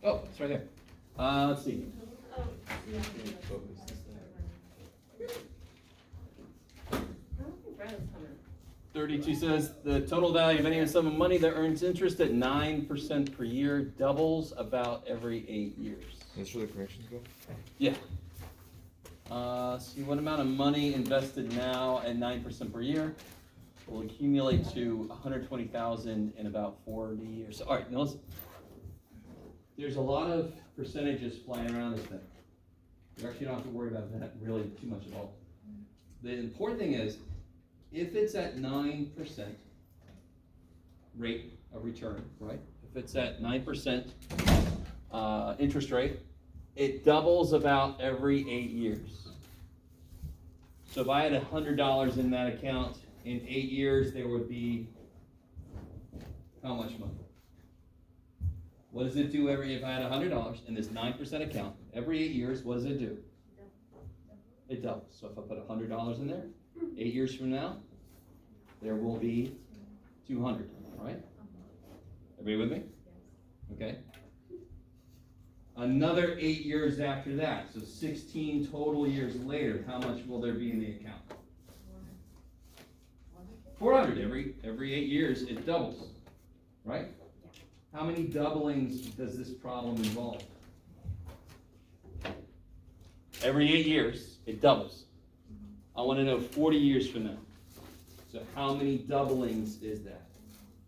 Oh, it's right there. Let's see. 32 says the total value of any sum of money that earns interest at 9% per year doubles about every 8 years. That's where the corrections go? Yeah. See, what amount of money invested now at 9% per year will accumulate to $120,000 in about 40 years. All right, now listen. There's a lot of percentages flying around this thing. You actually don't have to worry about that really too much at all. The important thing is, if it's at 9% rate of return, right? If it's at 9% interest rate, it doubles about every 8 years. So if I had $100 in that account, in 8 years there would be how much money? What does it do if I had $100 in this 9% account, every 8 years, what does it do? It doubles. So if I put $100 in there, 8 years from now, there will be 200, all right? Everybody with me? Okay. Another 8 years after that, so 16 total years later, how much will there be in the account? 400. Every 8 years, it doubles, right? How many doublings does this problem involve? Every 8 years, it doubles. I want to know 40 years from now. So how many doublings is that?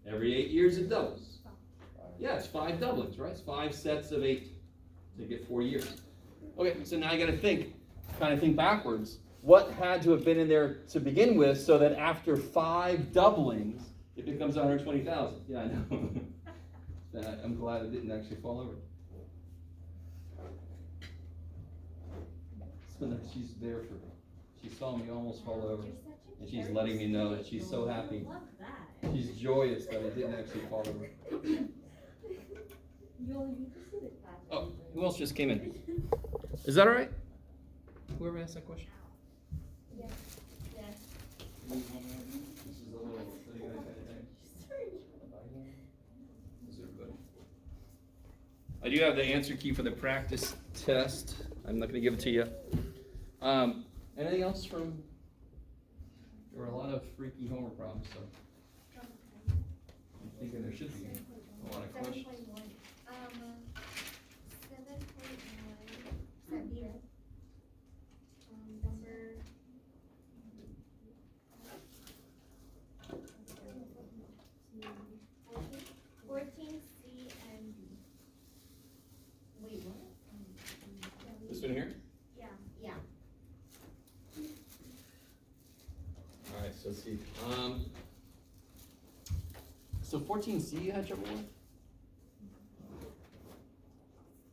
Every 8 years, it doubles. Yeah, it's 5 doublings, right? It's 5 sets of 8 to get 4 years. Okay, so now I got to think backwards. What had to have been in there to begin with so that after 5 doublings, it becomes 120,000? Yeah, I know. I'm glad it didn't actually fall over. So that she's there for me. She saw me almost fall over, and she's letting me know that she's so happy. She's joyous that it didn't actually fall over. Oh, who else just came in? Is that all right? Whoever asked that question? Yes. This is a little thing I had. I do have the answer key for the practice test. I'm not going to give it to you. Anything else from? There were a lot of freaky homework problems, so I'm thinking there should be a lot of questions. 7.1. Number 14 C and D. Wait, what? This one here? Yeah. All right, so let's see. So 14C you had trouble with?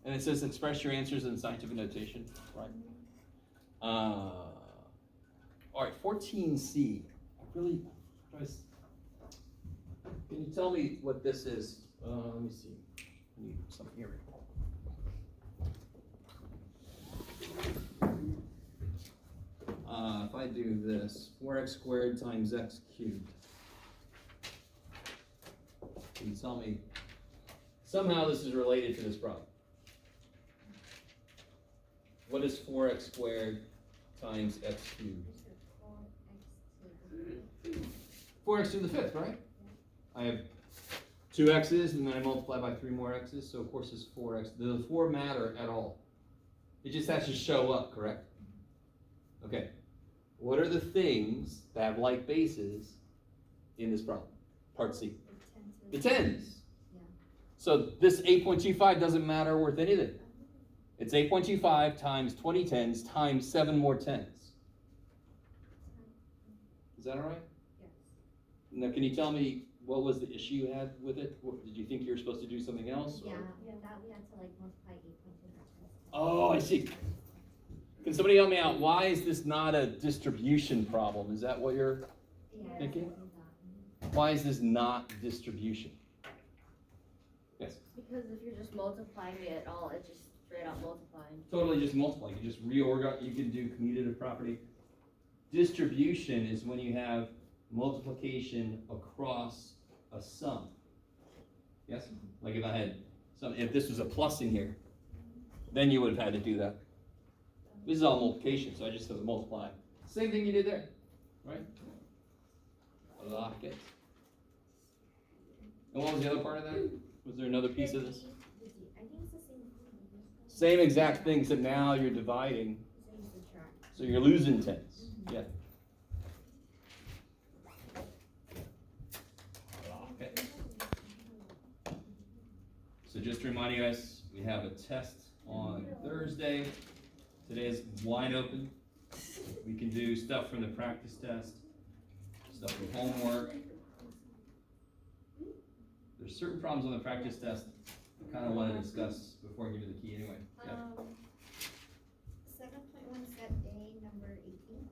And it says express your answers in scientific notation, right? All right, 14C. Can you tell me what this is? Let me see. I need something here. If I do this, 4x squared times x cubed. Can you tell me, somehow this is related to this problem. What is 4x squared times x cubed? 4x to the 5th, right? I have 2 x's and then I multiply by 3 more x's, so of course it's 4x. Does the 4 matter at all? It just has to show up, correct? Okay. What are the things that have like bases in this problem? Part C. The tens. Yeah. So this 8.25 doesn't matter worth anything. It's 8.25 times 20 tens times 7 more tens. Is that all right? Yes. Now, can you tell me what was the issue you had with it? Did you think you were supposed to do something else? Yeah, or? that we had to like multiply 8.2. Oh, I see. Can somebody help me out? Why is this not a distribution problem? Is that what you're thinking? Why is this not distribution? Yes? Because if you're just multiplying it all, it's just straight out multiplying. Totally just multiply. You just reorganize. You can do commutative property. Distribution is when you have multiplication across a sum. Yes? Like if I had if this was a plus in here, then you would have had to do that. This is all multiplication, so I just have to multiply. Same thing you did there, right? Lock it. And what was the other part of that? Was there another piece of this? I think it's the same. Same exact thing, except now you're dividing, Same subtract. so you're losing tens. Yeah. Okay. So just to remind you guys, we have a test on Thursday. Today is wide open. We can do stuff from the practice test, stuff from homework. There's certain problems on the practice test I kind of want to discuss before I give you the key anyway. Yeah. 7.1 set A, number 18.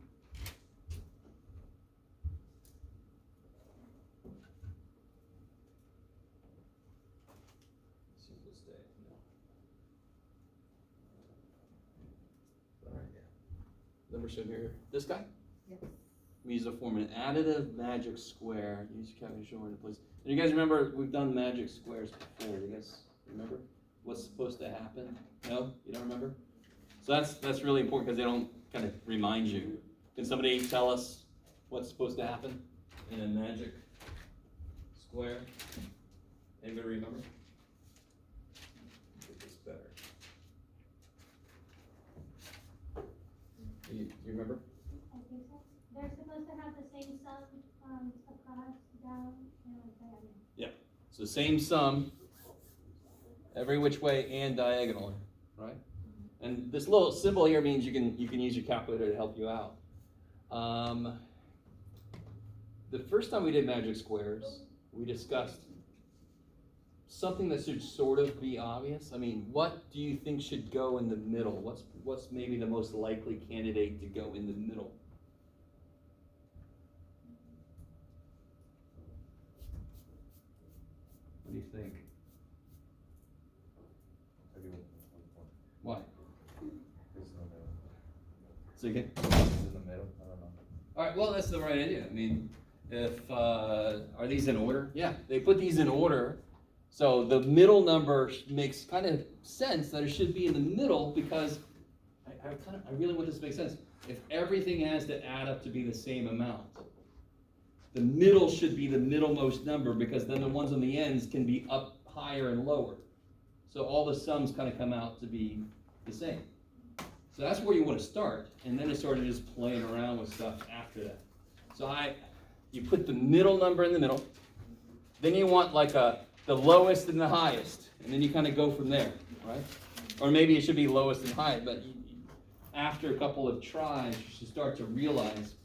Simplest day, no. All right, yeah. Number shown here, this guy? Yes. We use to form an additive magic square. Use your calculation in place. And you guys remember, we've done magic squares before. You guys remember what's supposed to happen? No? You don't remember? So that's really important because they don't kind of remind you. Can somebody tell us what's supposed to happen in a magic square? Anybody remember? Get this better. You remember? I think so. They're supposed to have the same sum, across, down, and like diagonal. So same sum, every which way and diagonally, right? And this little symbol here means you can use your calculator to help you out. The first time we did magic squares, we discussed something that should sort of be obvious. I mean, what do you think should go in the middle? What's maybe the most likely candidate to go in the middle? What do you think? Why? So again? It's in the middle, I don't know. All right, well, that's the right idea. I mean, if, are these in order? Yeah, they put these in order. So the middle number makes kind of sense that it should be in the middle because I really want this to make sense. If everything has to add up to be the same amount, the middle should be the middlemost number because then the ones on the ends can be up higher and lower. So all the sums kind of come out to be the same. So that's where you want to start, and then it's sort of just playing around with stuff after that. So you put the middle number in the middle, then you want like the lowest and the highest, and then you kind of go from there, right? Or maybe it should be lowest and highest, but after a couple of tries, you should start to realize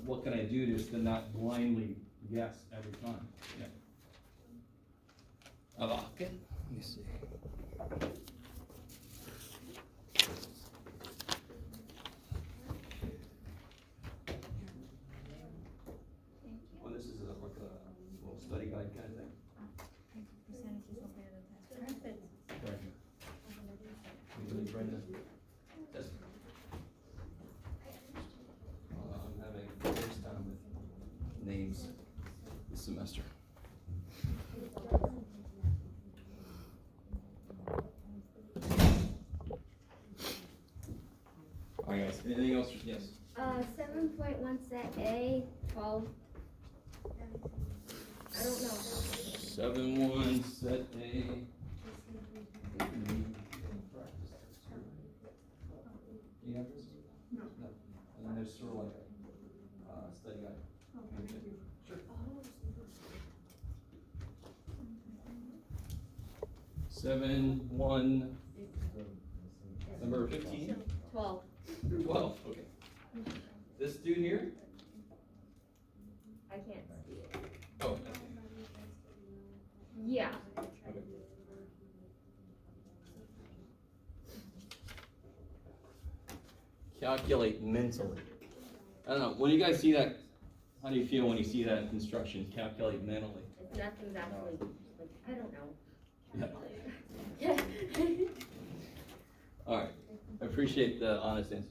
what can I do to not blindly guess every time. Yeah. Okay. Let me see. Well, this is like a little study guide kind of thing. Yes. I'm having a first time with names this semester. All right, guys. Anything else? Yes. 7.1 set A, 12. I don't know. 7-1 set A. Do you have this? No. And then there's sort of like a study guide. Okay. Sure. 7-1, number 15? 12. 12, okay. This dude here? I can't see it. Oh, okay. Yeah. Okay. Calculate mentally. I don't know, when you guys see that, how do you feel when you see that instruction, calculate mentally? It's nothing's actually, like, I don't know. Yeah. All right, I appreciate the honest answer.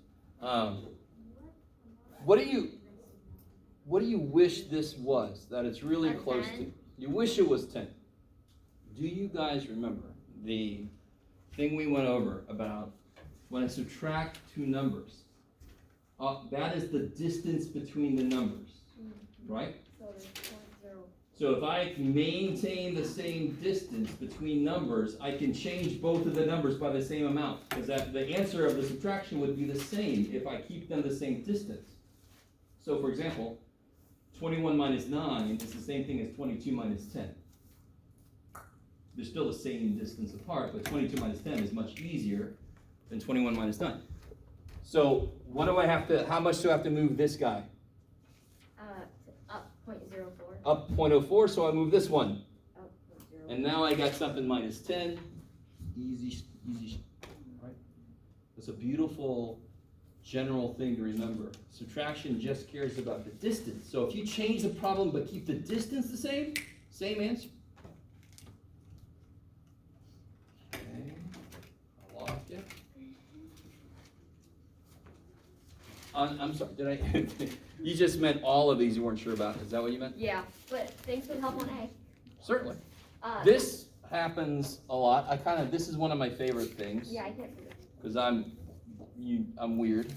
what do you wish this was, that it's really A close 10? to? You wish it was 10. Do you guys remember the thing we went over about when I subtract two numbers? That is the distance between the numbers, right? So there's 0.0. So if I maintain the same distance between numbers, I can change both of the numbers by the same amount, because the answer of the subtraction would be the same if I keep them the same distance. So for example, 21 minus 9 is the same thing as 22 minus 10. They're still the same distance apart, but 22 minus 10 is much easier than 21 minus 9. So what do I have to, how much do I have to move this guy? Up 0.04. Up 0.04, so I move this one. Up 0.0. And now I got something minus 10. Easy, right? It's a beautiful general thing to remember. Subtraction just cares about the distance. So if you change the problem but keep the distance the same answer. Okay, I lost it. I'm sorry, did I? You just meant all of these you weren't sure about. Is that what you meant? Yeah, but thanks for the help on A. Certainly. This. This happens a lot. This is one of my favorite things. Yeah, I can't do this. Because I'm weird.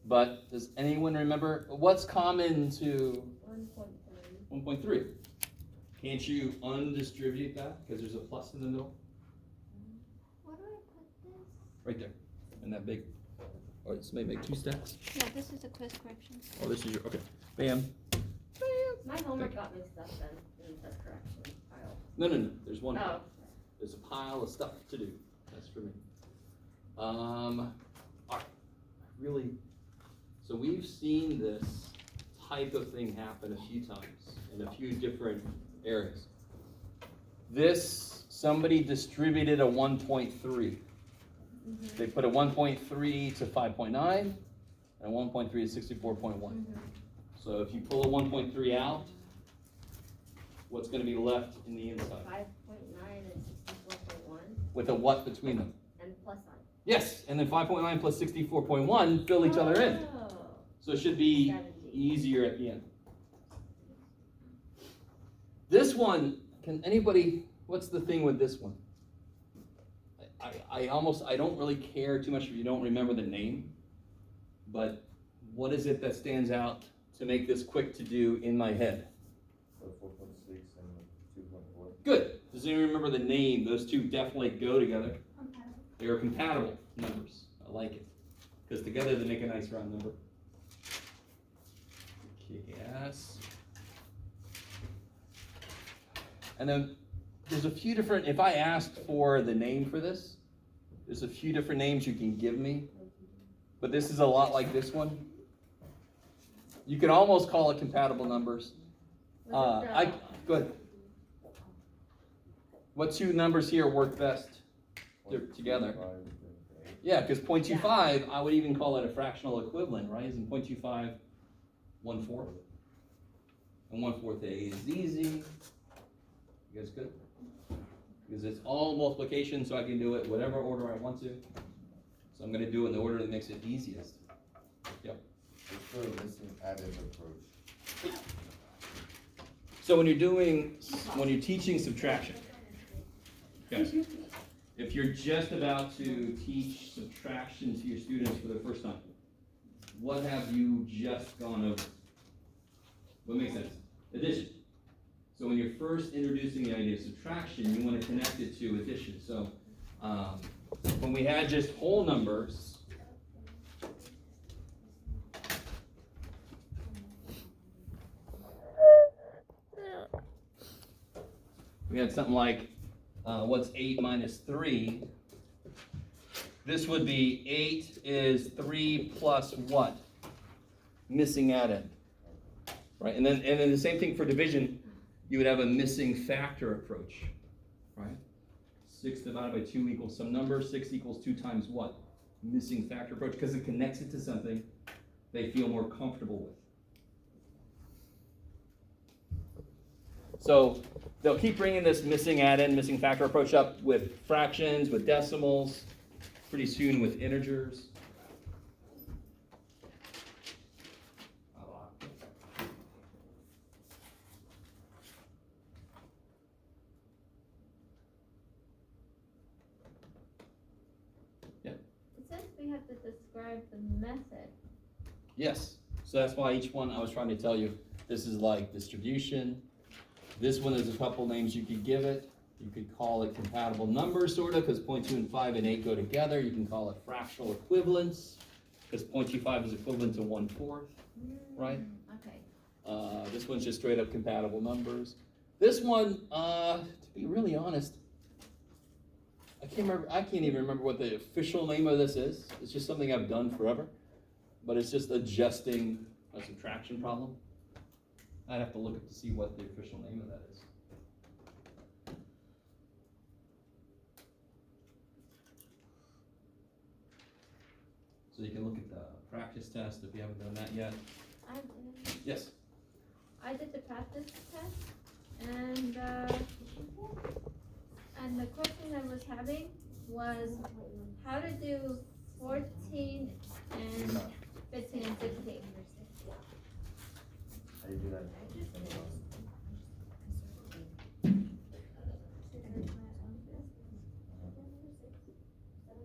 But does anyone remember what's common to 1.3. 1.3? Can't you undistribute that because there's a plus in the middle? Where do I put this? Right there, in that big. Or this may make two stacks. No, this is a quiz correction. Oh, this is your, okay. Bam. My homework got mixed up then in the correction pile. No. There's one. Oh. There's a pile of stuff to do. That's for me. All right. Really. So we've seen this type of thing happen a few times in a few different areas. This, somebody distributed a 1.3. They put a 1.3 to 5.9 and a 1.3 to 64.1. So if you pull a 1.3 out, what's going to be left in the inside? 5.9 and 64.1. With a what between them? And plus sign. Yes, and then 5.9 plus 64.1 fill each other in. Oh. So it should be 70. easier at the end. This one, can anybody, what's the thing with this one? I don't really care too much if you don't remember the name, but what is it that stands out to make this quick to do in my head? 4.6 and 2.4. Good. Does anyone remember the name? Those two definitely go together. Compatible. They are compatible numbers. I like it. Because together they make a nice round number. Yes. And then there's a few different, if I asked for the name for this, there's a few different names you can give me. But this is a lot like this one. You can almost call it compatible numbers. Go ahead. What two numbers here work best together? Yeah, because 0.25, I would even call it a fractional equivalent, right? Isn't 0.25 1/4? And 1/4 is easy. You guys good? Because it's all multiplication, so I can do it whatever order I want to. So I'm going to do it in the order that makes it easiest. Yep. It's the missing added approach. So when you're teaching subtraction, guys, if you're just about to teach subtraction to your students for the first time, what have you just gone over? What makes sense? Addition. So when you're first introducing the idea of subtraction, you want to connect it to addition. So when we had just whole numbers, we had something like, what's 8 minus 3? This would be 8 is 3 plus what? Missing addend. Right? And then the same thing for division, you would have a missing factor approach. Right? 6 divided by 2 equals some number. 6 equals 2 times what? Missing factor approach, because it connects it to something they feel more comfortable with. So they'll keep bringing this missing addend, missing factor approach up with fractions, with decimals, pretty soon with integers. we have to describe the method. Yes, so that's why each one I was trying to tell you, this is like distribution. This one is a couple names you could give it. You could call it compatible numbers, sort of, because 0.2 and 5 and 8 go together. You can call it fractional equivalence, because 0.25 is equivalent to 1/4, right? Okay. This one's just straight up compatible numbers. This one, to be really honest, I can't even remember what the official name of this is. It's just something I've done forever, but it's just adjusting a subtraction problem. I'd have to look up to see what the official name of that is. So you can look at the practice test if you haven't done that yet. Yes. I did the practice test, and the question I was having was how to do 14 and 15 and 16. How do you do that?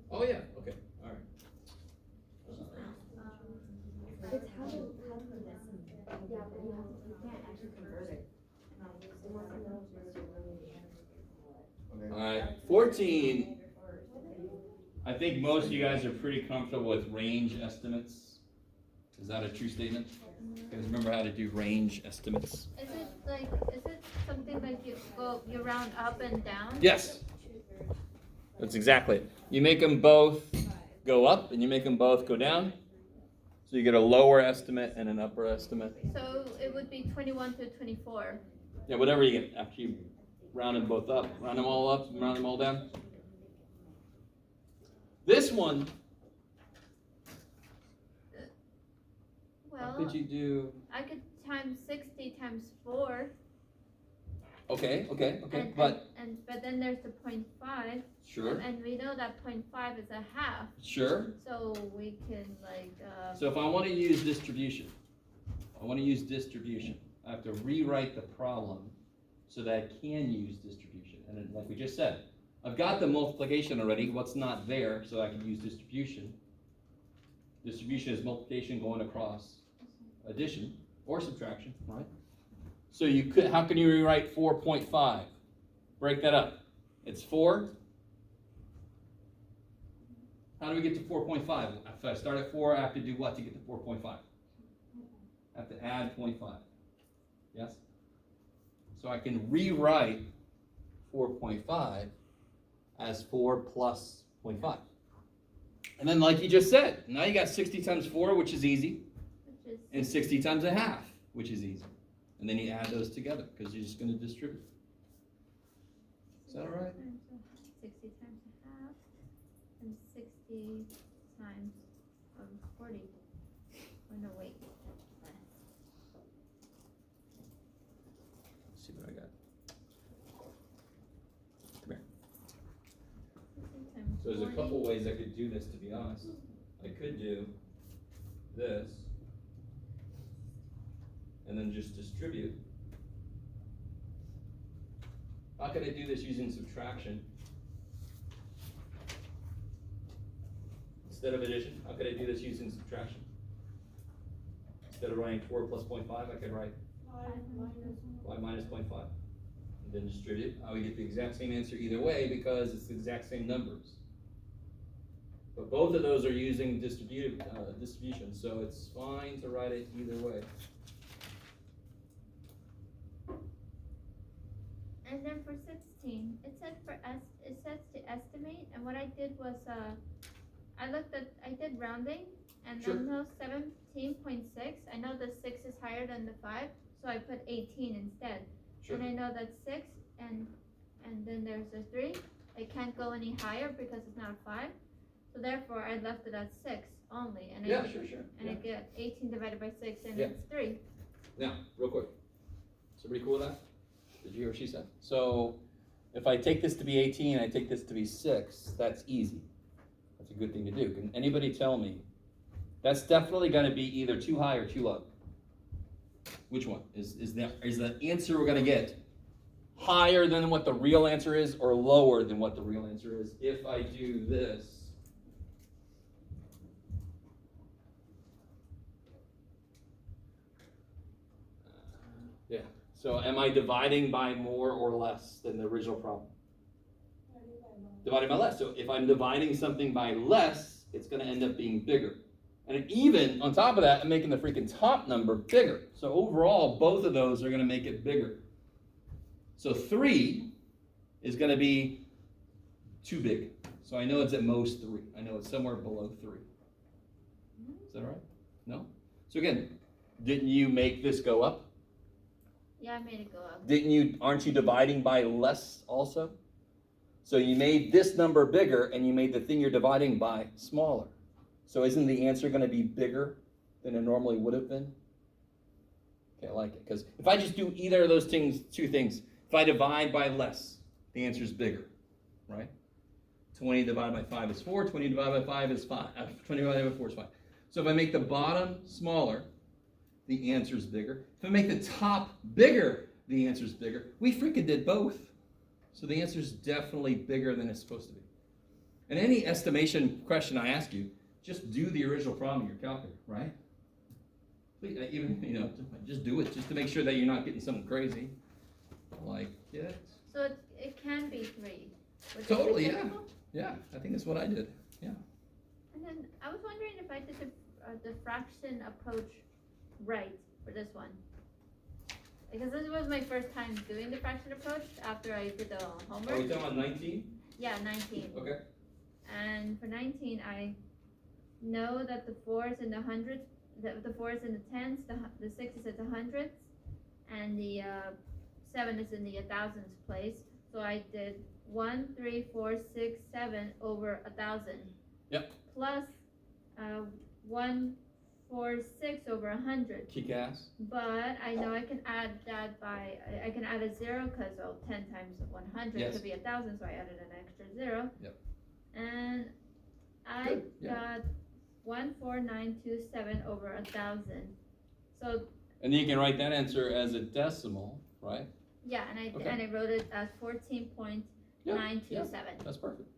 Oh, yeah, okay, all right. It's how to this. Yeah, but you can't actually convert it. Okay. All right, 14. I think most of you guys are pretty comfortable with range estimates. Is that a true statement? You guys remember how to do range estimates? Is it something like you round up and down? Yes. That's exactly it. You make them both go up and you make them both go down. So you get a lower estimate and an upper estimate. So it would be 21 to 24. Yeah, whatever you get after you round them both up. Round them all up and round them all down. This one, how Well, could you do? I could times 60 times 4. Okay, And, but but then there's the 0.5. sure, And we know that 0.5 is a half. sure. So we can So if I want to use distribution, I have to rewrite the problem so that I can use distribution. And then, like we just said, I've got the multiplication already. What's not there, so I can use distribution. Distribution is multiplication going across addition or subtraction, right? So you could, how can you rewrite 4.5? Break that up. It's 4. How do we get to 4.5? If I start at 4, I have to do what to get to 4.5? I have to add 0.5. Yes? So I can rewrite 4.5 as 4 plus 0.5. And then like you just said, now you got 60 times 4, which is easy, which is and 60 times a half, which is easy. And then you add those together, because you're just going to distribute. Is that all right? 60 times a half and 60 times 40. Oh, no, wait. Let's see what I got. Come here. 60 times So there's a 40. couple ways I could do this, to be honest. I could do this, and then just distribute. How could I do this using subtraction? Instead of addition, how could I do this using subtraction? Instead of writing 4 plus 0.5, I could write 5 minus 0.5. And then distribute. I would get the exact same answer either way because it's the exact same numbers. But both of those are using distribution, so it's fine to write it either way. And then for 16, it says to estimate, and what I did was I did rounding, and Sure. I know 17.6. I know the 6 is higher than the 5, so I put 18 instead. Sure. And I know that's 6, and then there's a 3. It can't go any higher because it's not a 5. So therefore, I left it at 6 only, and Yeah, I sure. and I get 18 divided by 6, and Yeah. it's 3. Now, real quick. Is everybody cool with that? Did you hear what she said? So, if I take this to be 18, I take this to be 6, that's easy. That's a good thing to do. Can anybody tell me? That's definitely going to be either too high or too low. Which one? Is the answer we're going to get higher than what the real answer is or lower than what the real answer is if I do this? Yeah. So am I dividing by more or less than the original problem? Dividing by less. So if I'm dividing something by less, it's going to end up being bigger. And even on top of that, I'm making the freaking top number bigger. So overall, both of those are going to make it bigger. So 3 is going to be too big. So I know it's at most 3. I know it's somewhere below 3. Is that right? No? So again, didn't you make this go up? Yeah, I made it go up. Aren't you dividing by less also? So you made this number bigger and you made the thing you're dividing by smaller. So isn't the answer going to be bigger than it normally would have been? Okay, I like it. Because if I just do either of those things, 2 things, if I divide by less, the answer is bigger, right? 20 divided by 5 is 4, 20 divided by 5 is 5, 20 divided by 4 is 5. So if I make the bottom smaller, the answer is bigger. If I make the top bigger, the answer is bigger. We freaking did both. So the answer is definitely bigger than it's supposed to be. And any estimation question I ask you, just do the original problem in your calculator, right? Please, even, just do it, just to make sure that you're not getting something crazy. Like it. So it can be 3. Totally, yeah. Yeah, I think that's what I did. Yeah. And then I was wondering if I did the fraction approach right for this one. Because this was my first time doing the fraction approach after I did the homework. Are we talking about 19? Yeah, 19. Okay. And for 19, I know that the 4 is in the hundreds, the 4 is in the tens, the 6 is in the hundreds, and the 7 is in the thousands place. So I did 1, 3, 4, 6, 7 over 1,000. Yep. Plus 1, 4, 6 over 100. Kick ass. But I know I can add that by, I can add a 0 because 10 times 100 Yes. could be 1,000, so I added an extra 0. Yep. And I Good, yeah. got 14927 over 1,000. So And you can write that answer as a decimal, right? yeah, Okay. and I wrote it as 14.927. That's perfect.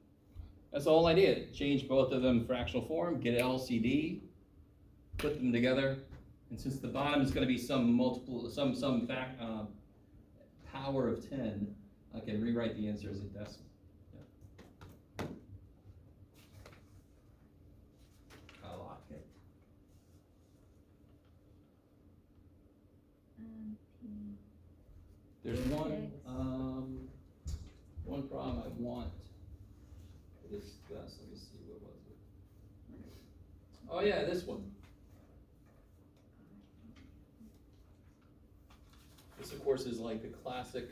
That's the whole idea. Change both of them fractional form, get LCD, put them together, and since the bottom is going to be some power of 10, I can rewrite the answer as a decimal. Yeah. I like it. There's one problem I want to discuss. Let me see, what was it? Oh yeah, this one. This, of course, is like the classic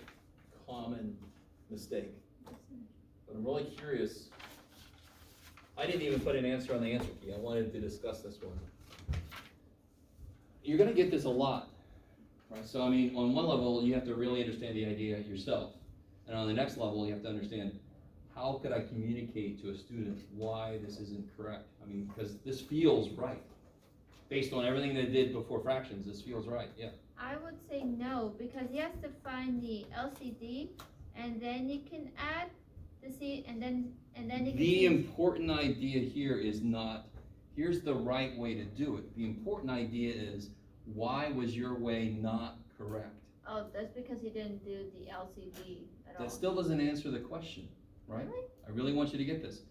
common mistake. But I'm really curious. I didn't even put an answer on the answer key. I wanted to discuss this one. You're going to get this a lot, right? So, I mean, on one level, you have to really understand the idea yourself. And on the next level, you have to understand, how could I communicate to a student why this isn't correct? I mean, because this feels right. Based on everything they did before fractions, this feels right, yeah. I would say no, because he has to find the LCD, and then you can add the C, and then you can The important idea here is not, here's the right way to do it. The important idea is, why was your way not correct? Oh, that's because he didn't do the LCD at all. That still doesn't answer the question, right? Really? I really want you to get this.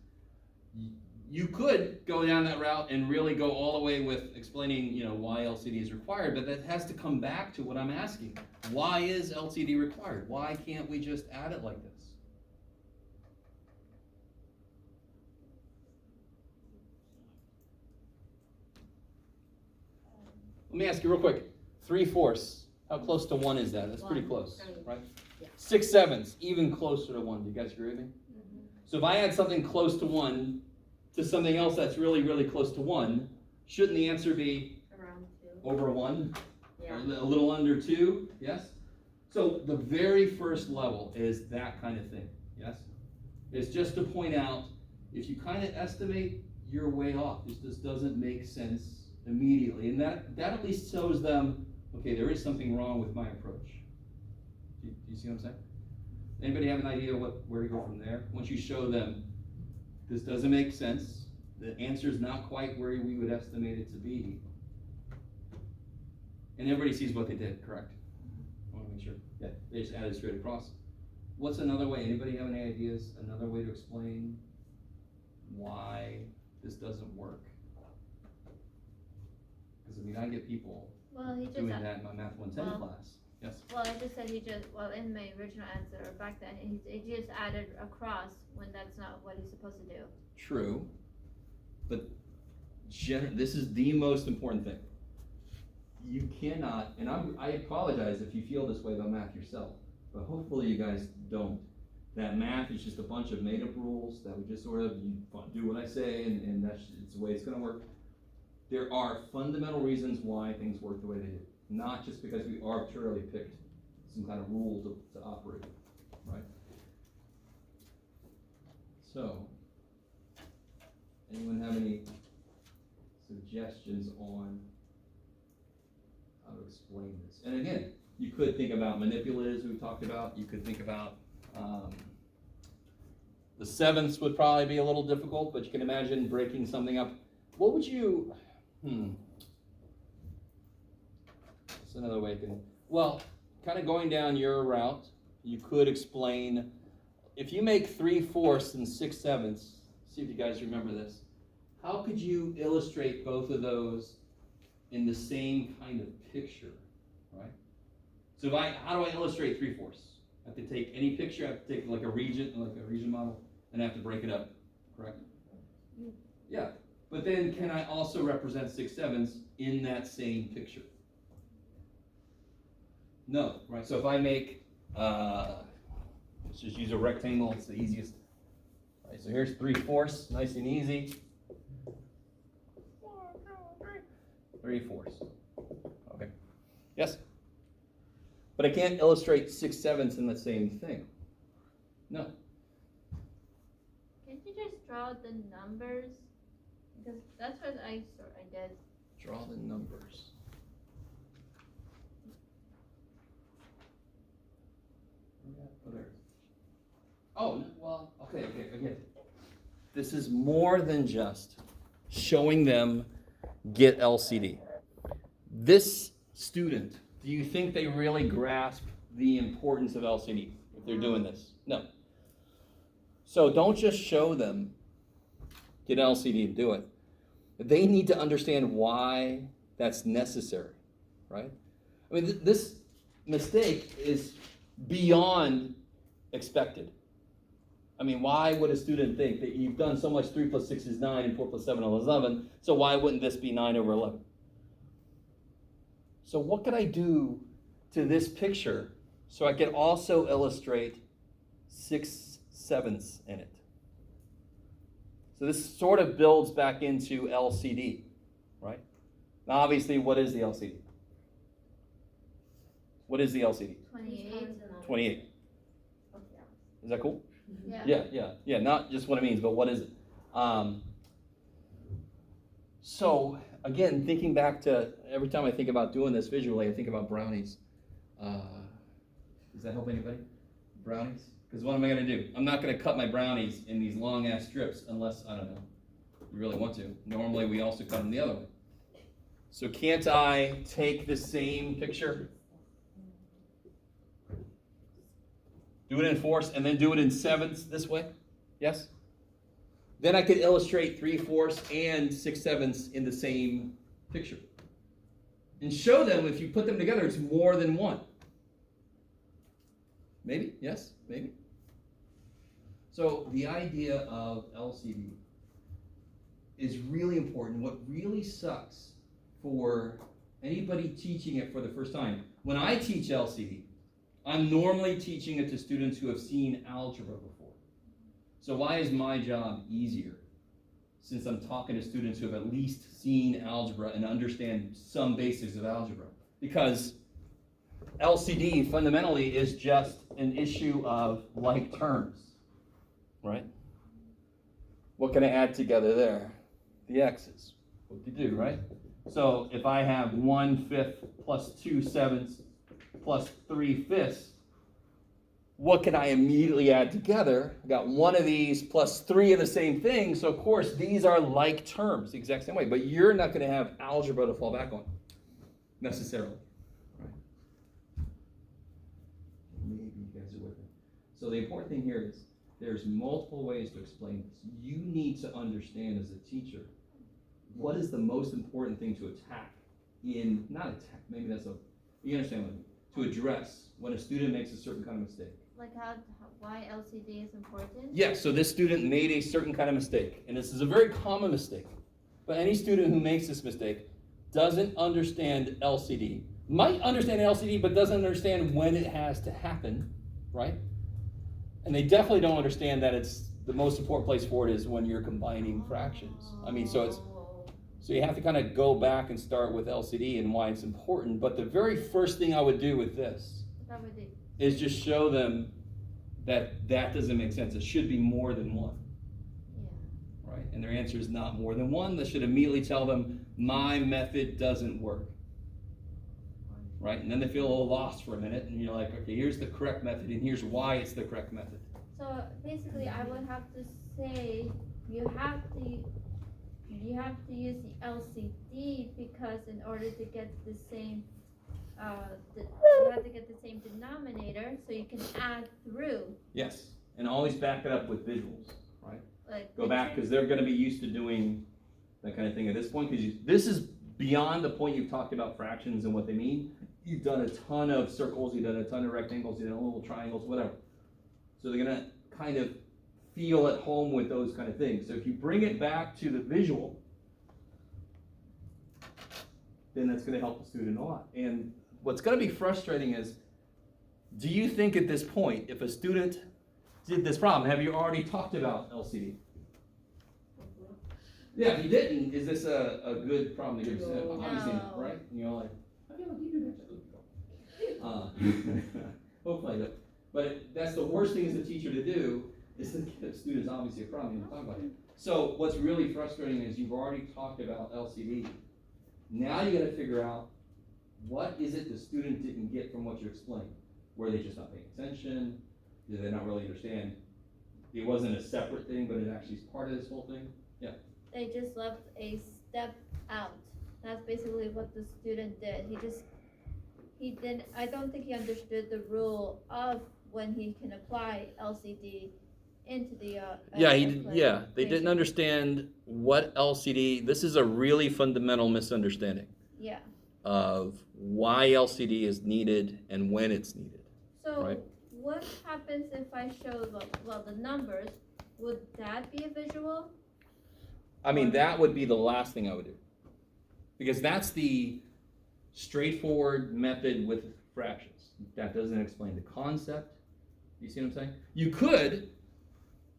You could go down that route and really go all the way with explaining, why LCD is required, but that has to come back to what I'm asking. Why is LCD required? Why can't we just add it like this? Let me ask you real quick. 3/4, how close to 1 is that? That's pretty 1. close, I mean, right? yeah. 6/7, even closer to 1. Do you guys agree with me? So if I add something close to 1 to something else that's really, really close to 1, shouldn't the answer be Around 2. over 1? Yeah. A little under 2, yes? So the very first level is that kind of thing, yes? It's just to point out, if you kind of estimate, you're way off. This doesn't make sense immediately. And that at least shows them, okay, there is something wrong with my approach. Do you see what I'm saying? Anybody have an idea where to go from there? Once you show them, this doesn't make sense, the answer is not quite where we would estimate it to be, and everybody sees what they did, correct? They just added straight across. What's another way? Anybody have any ideas? Another way to explain why this doesn't work? Because, I mean, I get people Well, he just, doing that in my Math 110 well- class. Yes? well, I just said in my original answer back then, he just added a cross when that's not what he's supposed to do. True. But this is the most important thing. You cannot, and I apologize if you feel this way about math yourself, but hopefully you guys don't. That math is just a bunch of made-up rules that would just sort of, you do what I say, and it's the way it's gonna work. There are fundamental reasons why things work the way they do, not just because we arbitrarily picked some kind of rule to operate, right? So, anyone have any suggestions on how to explain this? And again, you could think about manipulatives we've talked about. You could think about the sevenths would probably be a little difficult, but you can imagine breaking something up. What would you, that's another way well, kind of going down your route, you could explain, if you make 3/4 and 6/7, see if you guys remember this, how could you illustrate both of those in the same kind of picture, right? So how do I illustrate 3/4? I have to take any picture, I have to take like a region model, and I have to break it up, correct? Yeah, but then can I also represent 6/7 in that same picture? No, right? So if I make, let's just use a rectangle, it's the easiest. All right, so here's 3/4, nice and easy. 3/4. Okay. Yes? But I can't illustrate 6/7 in the same thing. No. Can't you just draw the numbers? Because that's what I did. Draw the numbers. Oh, well, okay, again. This is more than just showing them get LCD. This student, do you think they really grasp the importance of LCD if they're doing this? No. So don't just show them get LCD and do it. They need to understand why that's necessary, right? I mean, this mistake is beyond expected. I mean, why would a student think that you've done so much 3 + 6 is 9 and 4 + 7 is 11, so why wouldn't this be 9/11? So what could I do to this picture so I could also illustrate 6/7 in it? So this sort of builds back into LCD, right? Now obviously, what is the LCD? What is the LCD? 28. 28. Is that cool? Yeah. Yeah, not just what it means, but what is it? So, again, thinking back to, every time I think about doing this visually, I think about brownies. Does that help anybody? Brownies? Because what am I going to do? I'm not going to cut my brownies in these long-ass strips unless, I don't know, you really want to. Normally, we also cut them the other way. So can't I take the same picture, do it in 4ths, and then do it in 7ths this way? Yes? Then I could illustrate 3/4 and 6/7 in the same picture. And show them, if you put them together, it's more than one. Maybe? Yes? Maybe? So the idea of LCD is really important. What really sucks for anybody teaching it for the first time, when I teach LCD, I'm normally teaching it to students who have seen algebra before. So why is my job easier? Since I'm talking to students who have at least seen algebra and understand some basics of algebra. Because LCD fundamentally is just an issue of like terms, right? What can I add together there? The x's. What do you do, right? So if I have 1/5 plus 2/7 plus 3/5, what can I immediately add together? I got one of these plus 3 of the same thing, so of course these are like terms, the exact same way, but you're not going to have algebra to fall back on, necessarily. Right? guys are with me. So the important thing here is there's multiple ways to explain this. You need to understand as a teacher, what is the most important thing to attack not attack, maybe that's you understand what I mean, to address when a student makes a certain kind of mistake. Like why LCD is important? Yeah, so this student made a certain kind of mistake, and this is a very common mistake. But any student who makes this mistake doesn't understand LCD, might understand LCD, but doesn't understand when it has to happen, right? And they definitely don't understand that it's the most important place for it is when you're combining fractions. I mean, so you have to kind of go back and start with LCD and why it's important. But the very first thing I would do with this is just show them that doesn't make sense. It should be more than one. Yeah. Right? And their answer is not more than one. That should immediately tell them, my method doesn't work. Right? And then they feel a little lost for a minute, and you're like, okay, here's the correct method, and here's why it's the correct method. So basically, I would have to say you have to use the LCD because in order to get the same, you have to get the same denominator, so you can add through. Yes, and always back it up with visuals, right? Like go back because they're going to be used to doing that kind of thing at this point. Because this is beyond the point you've talked about fractions and what they mean. You've done a ton of circles, you've done a ton of rectangles, you've done little triangles, whatever. So they're going to kind of feel at home with those kind of things. So if you bring it back to the visual, then that's going to help the student a lot. And what's going to be frustrating is, do you think at this point, if a student did this problem, have you already talked about LCD? Yeah, if you didn't, is this a good problem to give us? No. Obviously not, right? And you're like, I feel like you do that. Hopefully I don't. But that's the worst thing as a teacher to do, is to give students obviously a problem. You don't talk about it. So what's really frustrating is you've already talked about LCD. Now you got to figure out what is it the student didn't get from what you explained. Were they just not paying attention? Did they not really understand? It wasn't a separate thing, but it actually is part of this whole thing. Yeah. They just left a step out. That's basically what the student did. I don't think he understood the rule of when he can apply LCD into the They didn't understand what LCD. This is a really fundamental misunderstanding. Yeah. Of why LCD is needed and when it's needed. So right? What happens if I show the numbers? Would that be a visual? I mean, that would be the last thing I would do, because that's the straightforward method with fractions. That doesn't explain the concept. You see what I'm saying? You could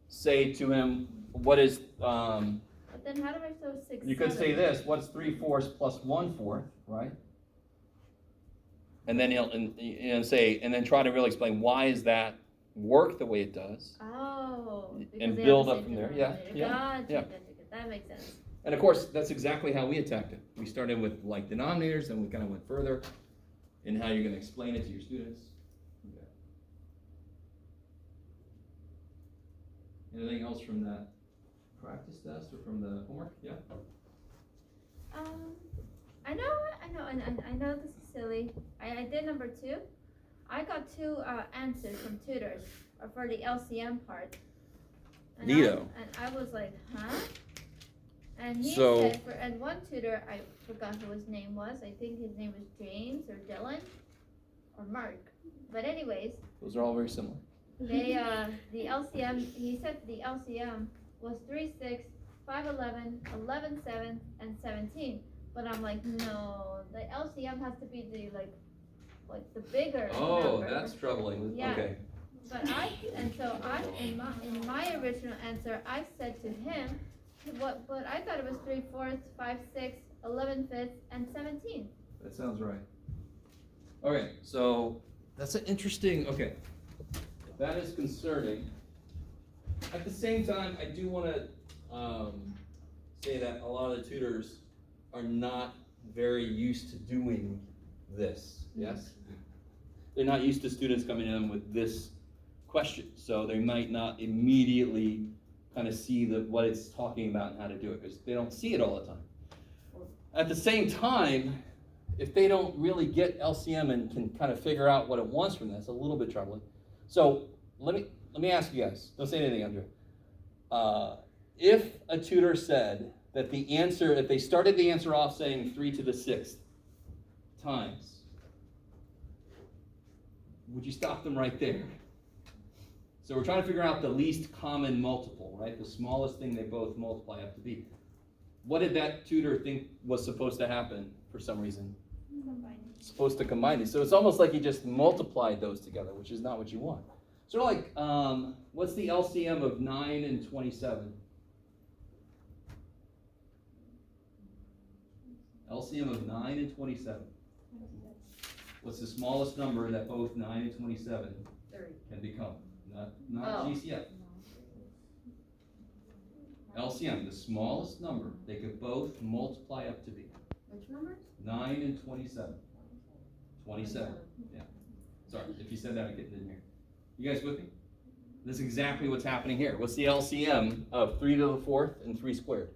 say to him, what is, But then how do I show 6, you could say this, what's 3/4 plus 1/4, right? And then and then try to really explain why is that work the way it does. Oh. And build up from there. Gotcha. That makes sense. And of course, that's exactly how we attacked it. We started with like denominators, and we kind of went further in how you're going to explain it to your students. Okay. Anything else from that practice test or from the homework? Yeah. I know this is silly. I did number 2. I got 2 answers from tutors for the LCM part. And Neato. I was like, huh? And he So, said, and one tutor, I forgot who his name was. I think his name was James or Dylan or Mark. But anyways. Those are all very similar. They, the LCM, he said the LCM was 3, 6, 5, 11, 11, 7, and 17. But I'm like, no, the LCM has to be the, like the bigger number. That's troubling. Yeah. Okay. But in my original answer, I said to him, but I thought it was 3/4, 5, 6, 11 fifths, and 17. That sounds right. Okay, so that's an interesting, okay. That is concerning. At the same time, I do want to say that a lot of the tutors are not very used to doing this, yes? They're not used to students coming in with this question, so they might not immediately kind of see what it's talking about and how to do it, because they don't see it all the time. At the same time, if they don't really get LCM and can kind of figure out what it wants from this, a little bit troubling. So let me ask you guys, don't say anything, Andrea. If a tutor said that the answer, if they started the answer off saying 3 to the 6th times, would you stop them right there? So we're trying to figure out the least common multiple, right? The smallest thing they both multiply up to be. What did that tutor think was supposed to happen for some reason? Supposed to combine these. So it's almost like he just multiplied those together, which is not what you want. So like, what's the LCM of 9 and 27? LCM of 9 and 27. What's the smallest number that both 9 and 27 can become? Not GCF. LCM, the smallest number they could both multiply up to be. Which number? 9 and 27. 27. Yeah. Sorry, if you said that, I didn't hear. You guys with me? This is exactly what's happening here. What's the LCM of 3 to the 4th and 3 squared?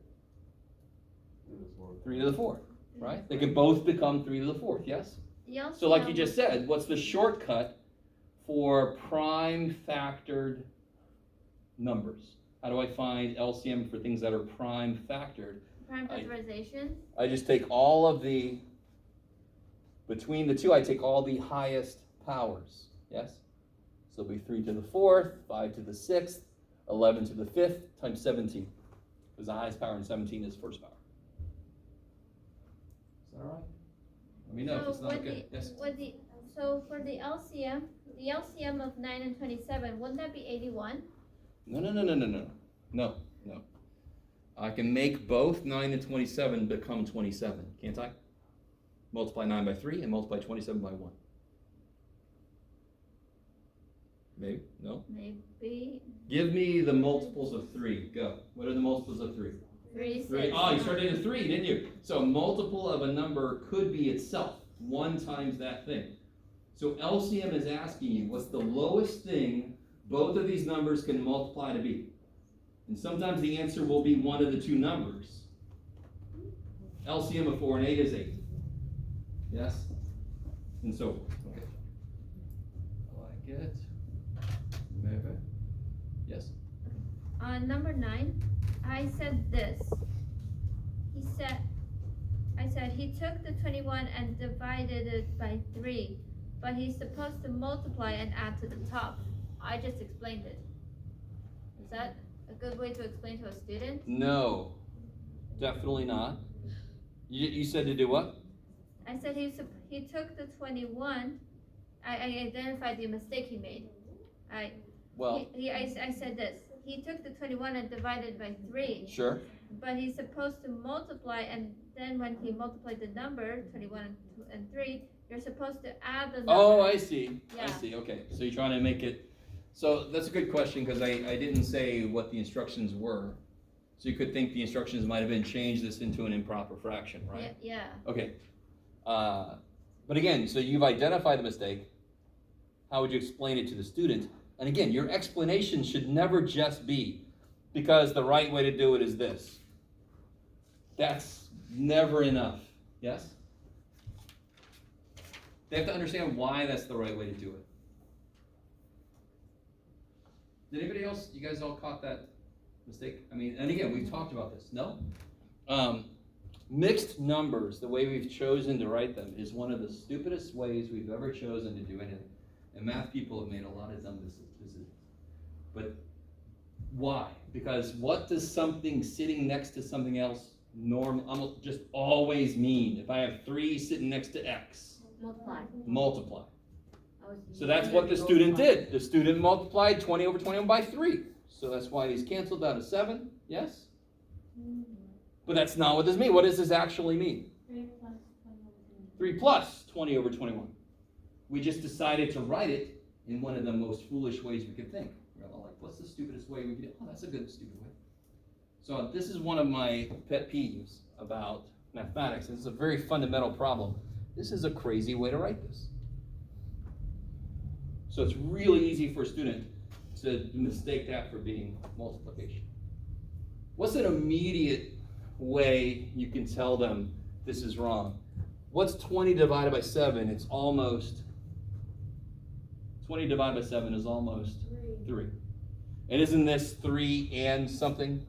3 to the 4th, right? They can both become 3 to the 4th, yes? So like you just said, what's the shortcut for prime factored numbers? How do I find LCM for things that are prime factored? Prime factorization? I just take all of the, between the two, I take all the highest powers, yes? So it'll be 3 to the 4th, 5 to the 6th, 11 to the 5th, times 17. Because the highest power in 17 is first power. Is that all right? Let me know if it's not okay. Yes? So for the LCM of 9 and 27, wouldn't that be 81? No. I can make both 9 and 27 become 27, can't I? Multiply 9 by 3 and multiply 27 by 1. Maybe? No? Maybe. Give me the multiples of 3. Go. What are the multiples of 3? 3, 3. Oh, you started at 3, didn't you? So a multiple of a number could be itself. 1 times that thing. So LCM is asking you, what's the lowest thing both of these numbers can multiply to be? And sometimes the answer will be one of the two numbers. LCM of 4 and 8 is 8. Yes? And so forth. Okay. I like it. Maybe. Yes? On number 9, I said this. I said he took the 21 and divided it by 3, but he's supposed to multiply and add to the top. I just explained it. Is that a good way to explain to a student? No, definitely not. You said to do what? I said he took the 21. I identified the mistake he made. I said this. He took the 21 and divided by 3. Sure. But he's supposed to multiply, and then when he multiplied the number, 21 and 3, you're supposed to add the number. Oh, I see. Yeah. I see. Okay. So you're trying to make it. So that's a good question because I didn't say what the instructions were. So you could think the instructions might have been change this into an improper fraction, right? Yeah. Okay. But again, so you've identified the mistake. How would you explain it to the student? And again, your explanation should never just be because the right way to do it is this. That's never enough. Yes? They have to understand why that's the right way to do it. Did anybody else, you guys all caught that mistake? I mean, and again, we've talked about this, no? Mixed numbers, the way we've chosen to write them, is one of the stupidest ways we've ever chosen to do anything. And math people have made a lot of dumb decisions. But why? Because what does something sitting next to something else just always mean? If I have 3 sitting next to X, multiply. So that's what the student did. The student multiplied 20 over 21 by 3. So that's why these canceled out of 7. Yes? But that's not what this means. What does this actually mean? 3 plus 20 over 21. We just decided to write it in one of the most foolish ways we could think. We're all like, what's the stupidest way we could do it? Oh, that's a good stupid way. So this is one of my pet peeves about mathematics. This is a very fundamental problem. This is a crazy way to write this. So it's really easy for a student to mistake that for being multiplication. What's an immediate way you can tell them this is wrong? What's 20 divided by 7? It's almost 20 divided by 7 is almost 3. And isn't this 3 and something?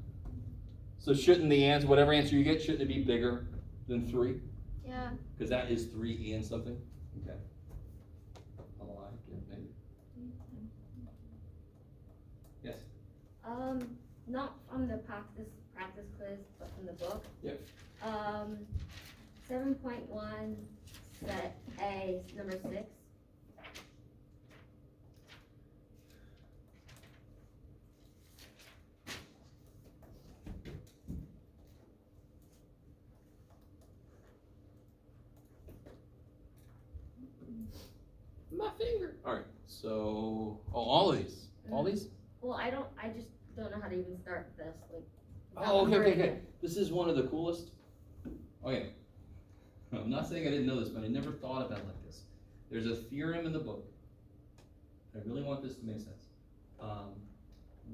So shouldn't the answer, whatever answer you get, shouldn't it be bigger than 3? Yeah. Because that is 3 and something? Okay. I like it, maybe. Yes? Not from the practice quiz, but from the book. Yep. 7.1 set A, number 6. My finger. All right. So, all of these. All these? Well, I just don't know how to even start this. Like, Oh, okay. This is one of the coolest. Okay. I'm not saying I didn't know this, but I never thought about it like this. There's a theorem in the book. I really want this to make sense.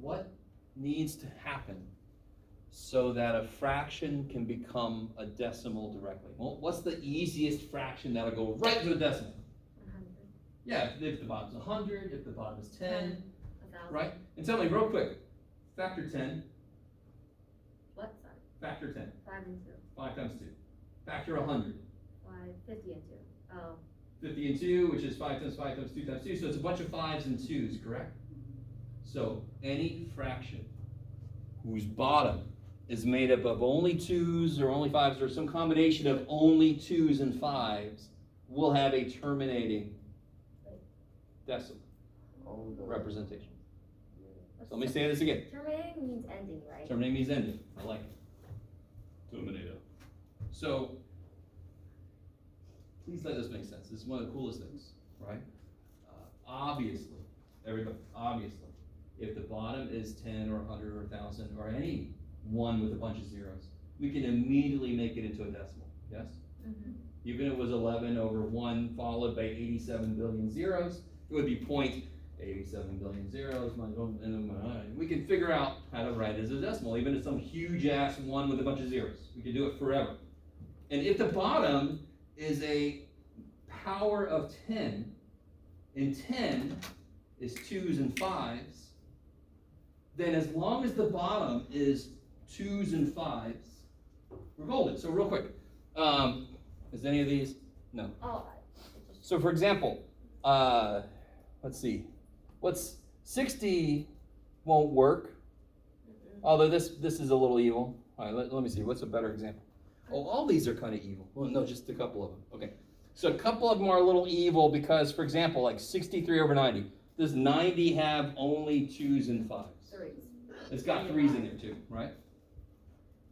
What needs to happen so that a fraction can become a decimal directly? Well, what's the easiest fraction that'll go right to a decimal? 100. Yeah, if the bottom's 100, if the bottom is 10, 1,000. right? And tell me real quick, factor 10, What? Sorry. factor 10, 5 and 2. 5 times 2. Factor 100, 50 and 2. Oh. 50 and 2, which is 5 times 5 times 2 times 2, so it's a bunch of 5s and 2s, correct? So any fraction whose bottom is made up of only 2s or only 5s or some combination of only 2s and 5s will have a terminating decimal representation. So let me say this again. Terminating means ending, right? Terminating means ending. I like it. Terminator. So, please let this make sense. This is one of the coolest things, right? Obviously, everybody, if the bottom is 10 or 100 or 1,000 or any one with a bunch of zeros, we can immediately make it into a decimal, yes? Mm-hmm. Even if it was 11 over 1 followed by 87 billion zeros, it would be 0.87 billion zeros, and we can figure out how to write it as a decimal, even if some huge ass 1 with a bunch of zeros. We can do it forever. And if the bottom is a power of 10, and 10 is 2s and 5s, then as long as the bottom is 2s and 5s, we're golden. So real quick, is any of these? No. Oh. So for example, let's see, what's 60 won't work, although this is a little evil. All right, let me see, what's a better example? Oh, all these are kind of evil. Well, no, just a couple of them. Okay, so a couple of them are a little evil because, for example, like 63 over 90. Does 90 have only 2s and 5s? 3s. It's got 3s in there too, right?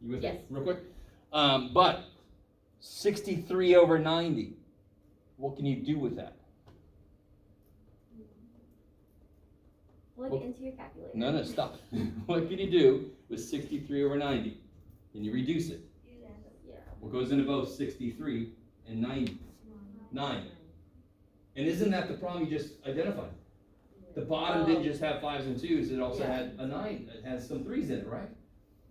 You with me? Yes. Real quick? But 63 over 90, what can you do with that? Plug it into your calculator. No, stop. What can you do with 63 over 90? Can you reduce it? Yeah. What goes into both 63 and 90? 9. And isn't that the problem you just identified? The bottom didn't just have 5s and 2s, it also had a 9. It has some 3s in it, right?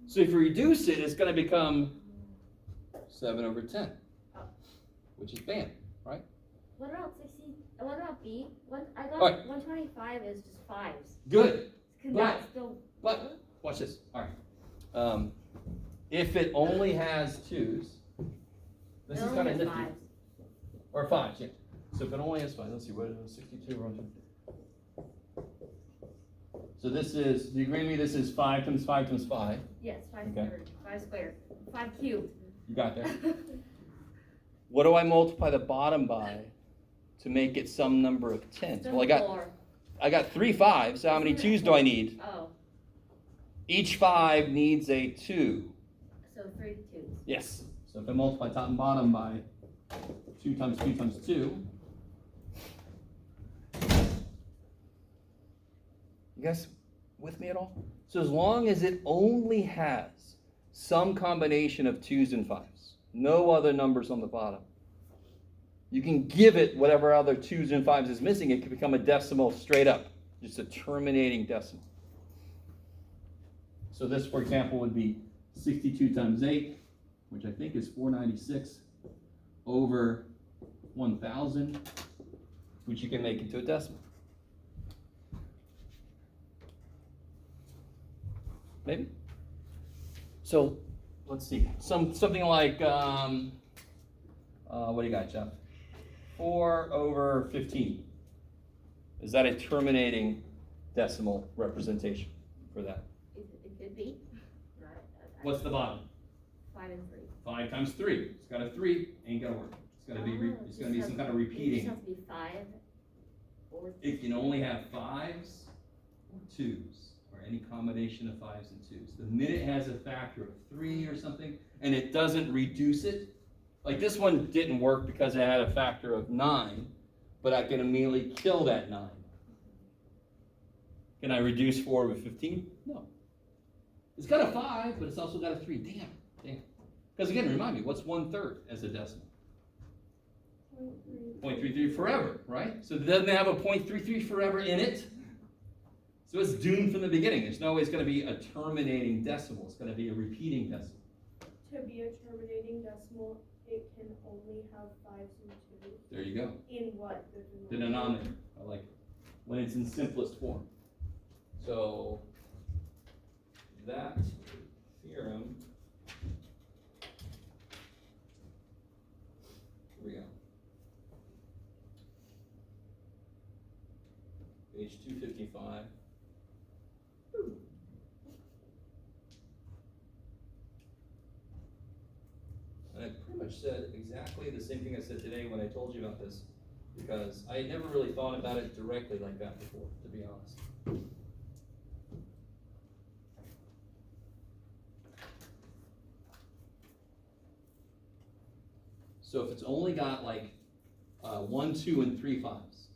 So if you reduce it, it's going to become 7 over 10, which is bam, right? What about 60? What about B? I got All right. 125 is just 5s. Good. Can But- that still? But watch this. All right. If it only has 2s, this is It only kind of has nifty. 5s. Or 5s, yeah. So if it only has 5, let's see, what is 62 over 100? So this is, do you agree with me, this is 5 times 5 times 5. Yes, 5 Okay. squared. 5 squared. 5 cubed. You got there. What do I multiply the bottom by to make it some number of 10s? Well, I got 3 5s, so how many 2s do I need? Oh, Each 5 needs a 2. so 3 2s. Yes. So if I multiply top and bottom by 2 times 2 times 2. You guys with me at all? So as long as it only has some combination of 2s and 5s, no other numbers on the bottom, you can give it whatever other 2s and 5s is missing. It can become a decimal straight up, just a terminating decimal. So this, for example, would be 62 times 8, which I think is 496, over 1,000, which you can make into a decimal. maybe? So, let's see, something like, what do you got, Jeff? 4/15. Is that a terminating decimal representation for that? It could be. What's the bottom? 5 and 3. 5 times 3. It's got a 3, ain't gonna work. It's gonna be, it's gonna be some kind of It repeating. just has to be 5 or It can only have 5s or 2s, or any combination of 5s and 2s. The minute it has a factor of 3 or something, and it doesn't reduce it, like this one didn't work because it had a factor of 9, but I can immediately kill that 9. Can I reduce 4/15? No. It's got a 5, but it's also got a 3. Damn. Because again, remind me, what's 1/3 as a decimal? 0.33 forever, right? So it doesn't have a 0.33 forever in it. So it's doomed from the beginning. There's no way it's going to be a terminating decimal. It's going to be a repeating decimal. To be a terminating decimal, it can only have 5s and 2s. There you go. In what? The denominator. I like it. When it's in simplest form. So that theorem, here we go. Page 255. And I pretty much said exactly the same thing I said today when I told you about this, because I had never really thought about it directly like that before, to be honest. So if it's only got like 1, 2, and 3 5s,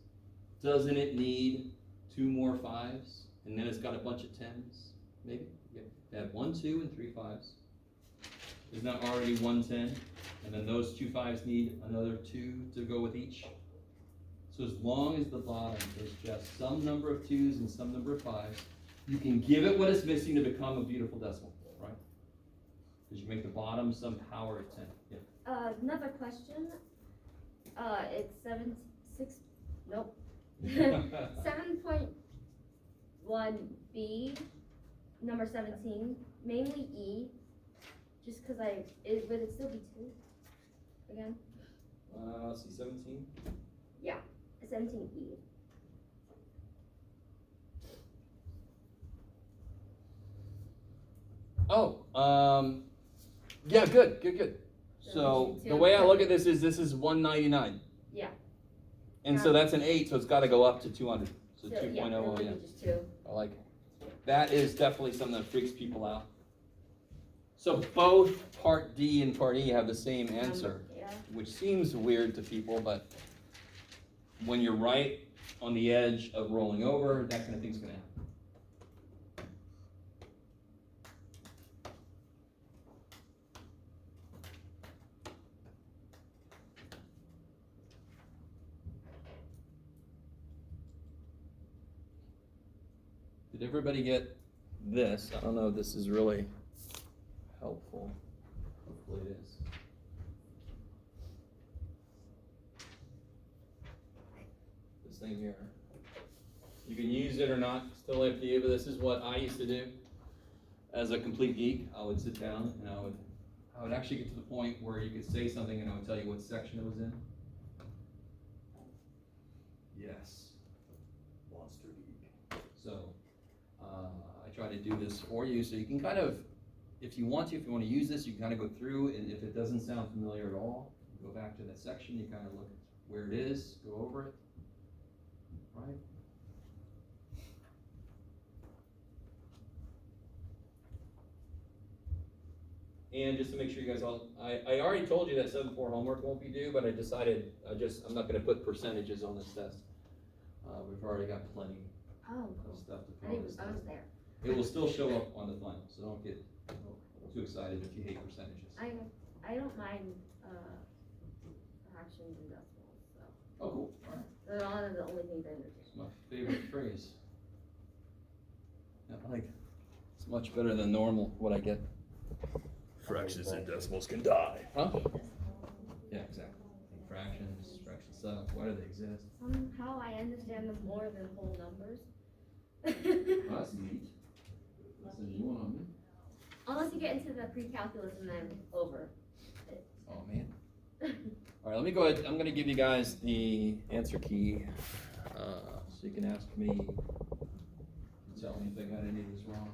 doesn't it need 2 more 5s? And then it's got a bunch of 10s, maybe? Yeah. Add 1, 2, and 3 5s. Isn't that already 1 10? And then those 2 5s need another 2 to go with each. So as long as the bottom is just some number of 2s and some number of 5s, you can give it what it's missing to become a beautiful decimal, right? Because you make the bottom some power of 10. Yeah. Another question. It's 7.1b, number 17, mainly E, just because would it still be 2 again? Let's see, 17. 17E. Oh, yeah, good. So the way I look at this is 199. Yeah. And so that's an 8, so it's got to go up to 200. So So, 2.0, yeah, it would yeah. be just 2. I like it. That is definitely something that freaks people out. So both part D and part E have the same answer, Yeah. which seems weird to people, but when you're right on the edge of rolling over, that kind of thing's going to happen. Did everybody get this? I don't know if this is really helpful. Hopefully it is. This thing here. You can use it or not, still up to you, but this is what I used to do. As a complete geek, I would sit down and I would actually get to the point where you could say something and I would tell you what section it was in. Yes. Monster geek. So, I try to do this for you so you can kind of, if you want to use this, you can kind of go through, and if it doesn't sound familiar at all, go back to that section, you kind of look at where it is, go over it, right? And just to make sure you guys all, I already told you that 7.4 homework won't be due, but I decided I'm not gonna put percentages on this test. We've already got plenty Oh, of cool. stuff to I fill think this I was test. there. It will still show up on the final, so don't get too excited if you hate percentages. I don't mind fractions and decimals, so Oh, cool, alright. they're one of the only things I understand. It's my favorite phrase. Yeah, I like it. It's much better than normal, what I get. Fractions and decimals can die. Huh? Yeah, exactly. Fractions suck. Why do they exist? Somehow I understand them more than whole numbers. Oh, that's neat. Listen, you want on me? Unless you get into the pre-calculus and then over. Oh, man. All right, let me go ahead. I'm going to give you guys the answer key so you can ask me. Tell me if I got any of these wrong.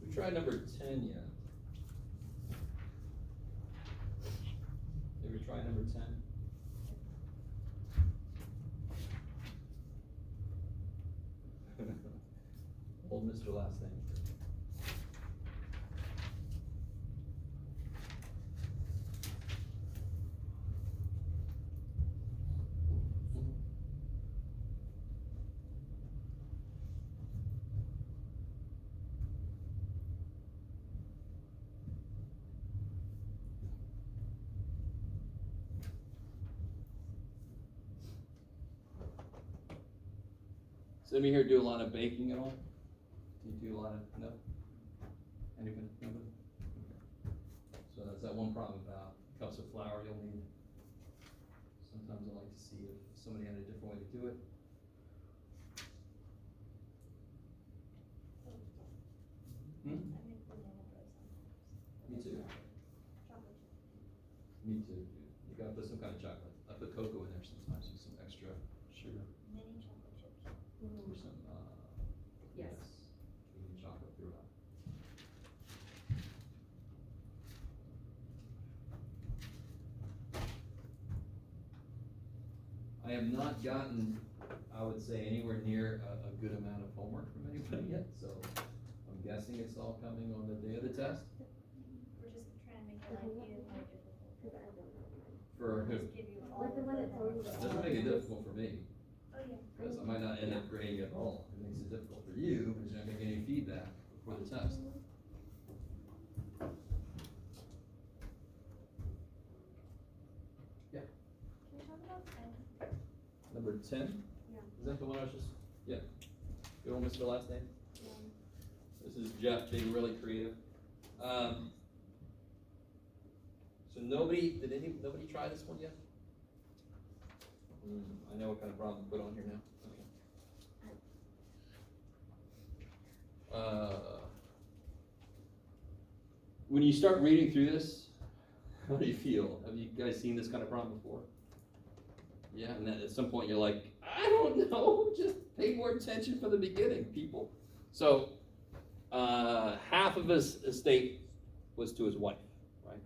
We tried number 10 yet. Did we try number 10? Old Mr. Last Name. Does anybody here do a lot of baking at all? Do you do a lot of, no? Anybody? Nobody? Okay. So that's that one problem about cups of flour you'll need. Sometimes I like to see if somebody had a different way to do it. Hmm? Me too. Me too. You gotta put some kind of chocolate. I put cocoa in there sometimes with some extra sugar. Or some, Yes. Canadian chocolate throughout. I have not gotten, I would say, anywhere near a good amount of homework from anybody yet, so I'm guessing it's all coming on the day of the test. We're just trying to make your life even more difficult. For who? Just give you all Like the one that told you It doesn't make it difficult for me, Oh, yeah. because I might not end up grading at all. It makes it difficult for you, because you're not gonna get any feedback before the test. Can we talk about 10? Number 10? Yeah. Is that the one I was just, yeah. Good old Mr. Last Name? Yeah. This is Jeff being really creative. So nobody try this one yet? I know what kind of problem to put on here now. Okay. When you start reading through this, how do you feel? Have you guys seen this kind of problem before? Yeah, and then at some point you're like, I don't know, just pay more attention from the beginning, people. So, half of his estate was to his wife, right?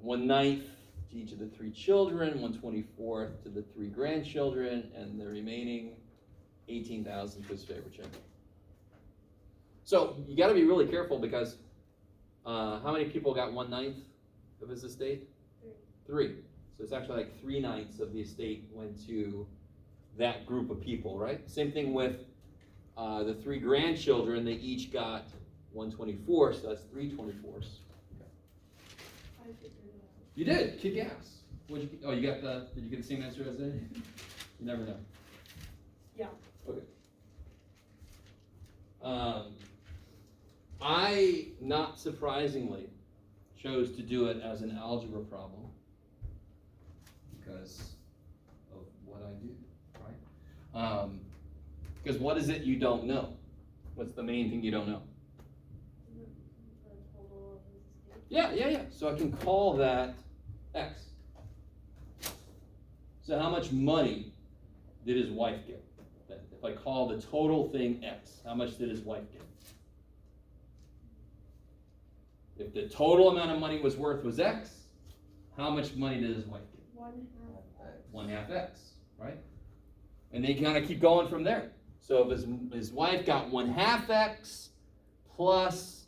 1/9 to each of the 3 children, 1/24 to the 3 grandchildren, and the remaining 18,000 to his favorite child. So, you gotta be really careful because, how many people got 1/9 of his estate? 3. So it's actually like 3/9 of the estate went to that group of people, right? Same thing with the 3 grandchildren. They each got 1/24, so that's 3/24. I figured it out. You did, kick ass. Did you get the same answer as they? You never know. Yeah. Okay. I, not surprisingly, chose to do it as an algebra problem because of what I do, right? Because what is it you don't know? What's the main thing you don't know? The total of his estate. Yeah. So I can call that X. So how much money did his wife get? If I call the total thing X, how much did his wife get? If the total amount of money was X, how much money did his wife get? 1/2 X, right? And they kind of keep going from there. So if his wife got 1/2 X plus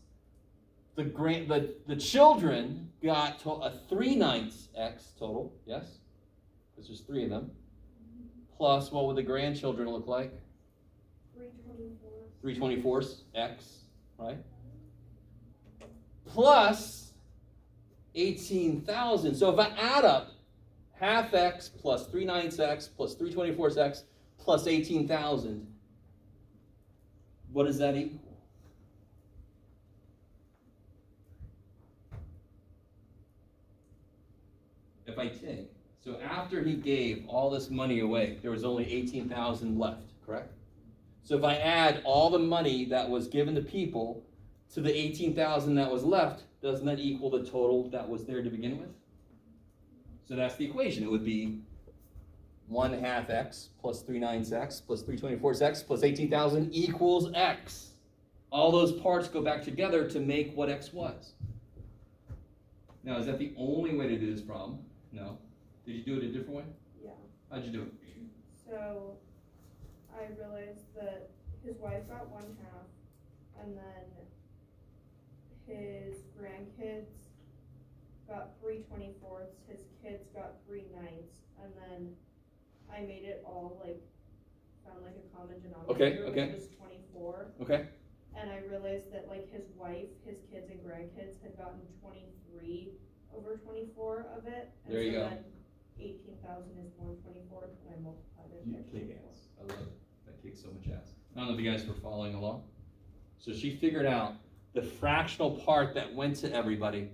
the children got a 3/9 x total, yes? Because there's 3 of them. Plus, what would the grandchildren look like? 3/24. 3/24 x, right? Plus 18,000. So if I add up half x plus 3/9 x plus 3/24 x plus 18,000, what does that equal? If I take, so after he gave all this money away, there was only 18,000 left, correct? So if I add all the money that was given to people to the 18,000 that was left, doesn't that equal the total that was there to begin with? So that's the equation. It would be 1/2 x plus 3/9 x plus 3/24 x plus 18,000 equals x. All those parts go back together to make what x was. Now, is that the only way to do this problem? No. Did you do it a different way? Yeah. How'd you do it? So I realized that his wife got 1/2, and then his grandkids got 3/24, his kids got 3/9, and then I made it all found a common denominator, Okay. which was 24. Okay. And I realized that his wife, his kids and grandkids had gotten 23/24 of it. And There you so go. then 18,000 is 1/24, and I multiplied it You by kick 24. ass. I love it. That kicks so much ass. I don't know if you guys were following along. So she figured out the fractional part that went to everybody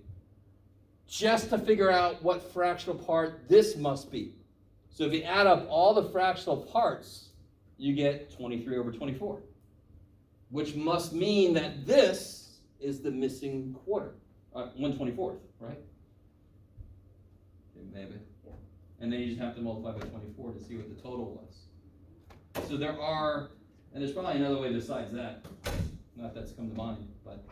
just to figure out what fractional part this must be. So if you add up all the fractional parts, you get 23/24, which must mean that this is the missing quarter, 1/24, right? Okay, maybe. Yeah. And then you just have to multiply by 24 to see what the total was. So there are, and there's probably another way besides that. Not that's come to mind, but.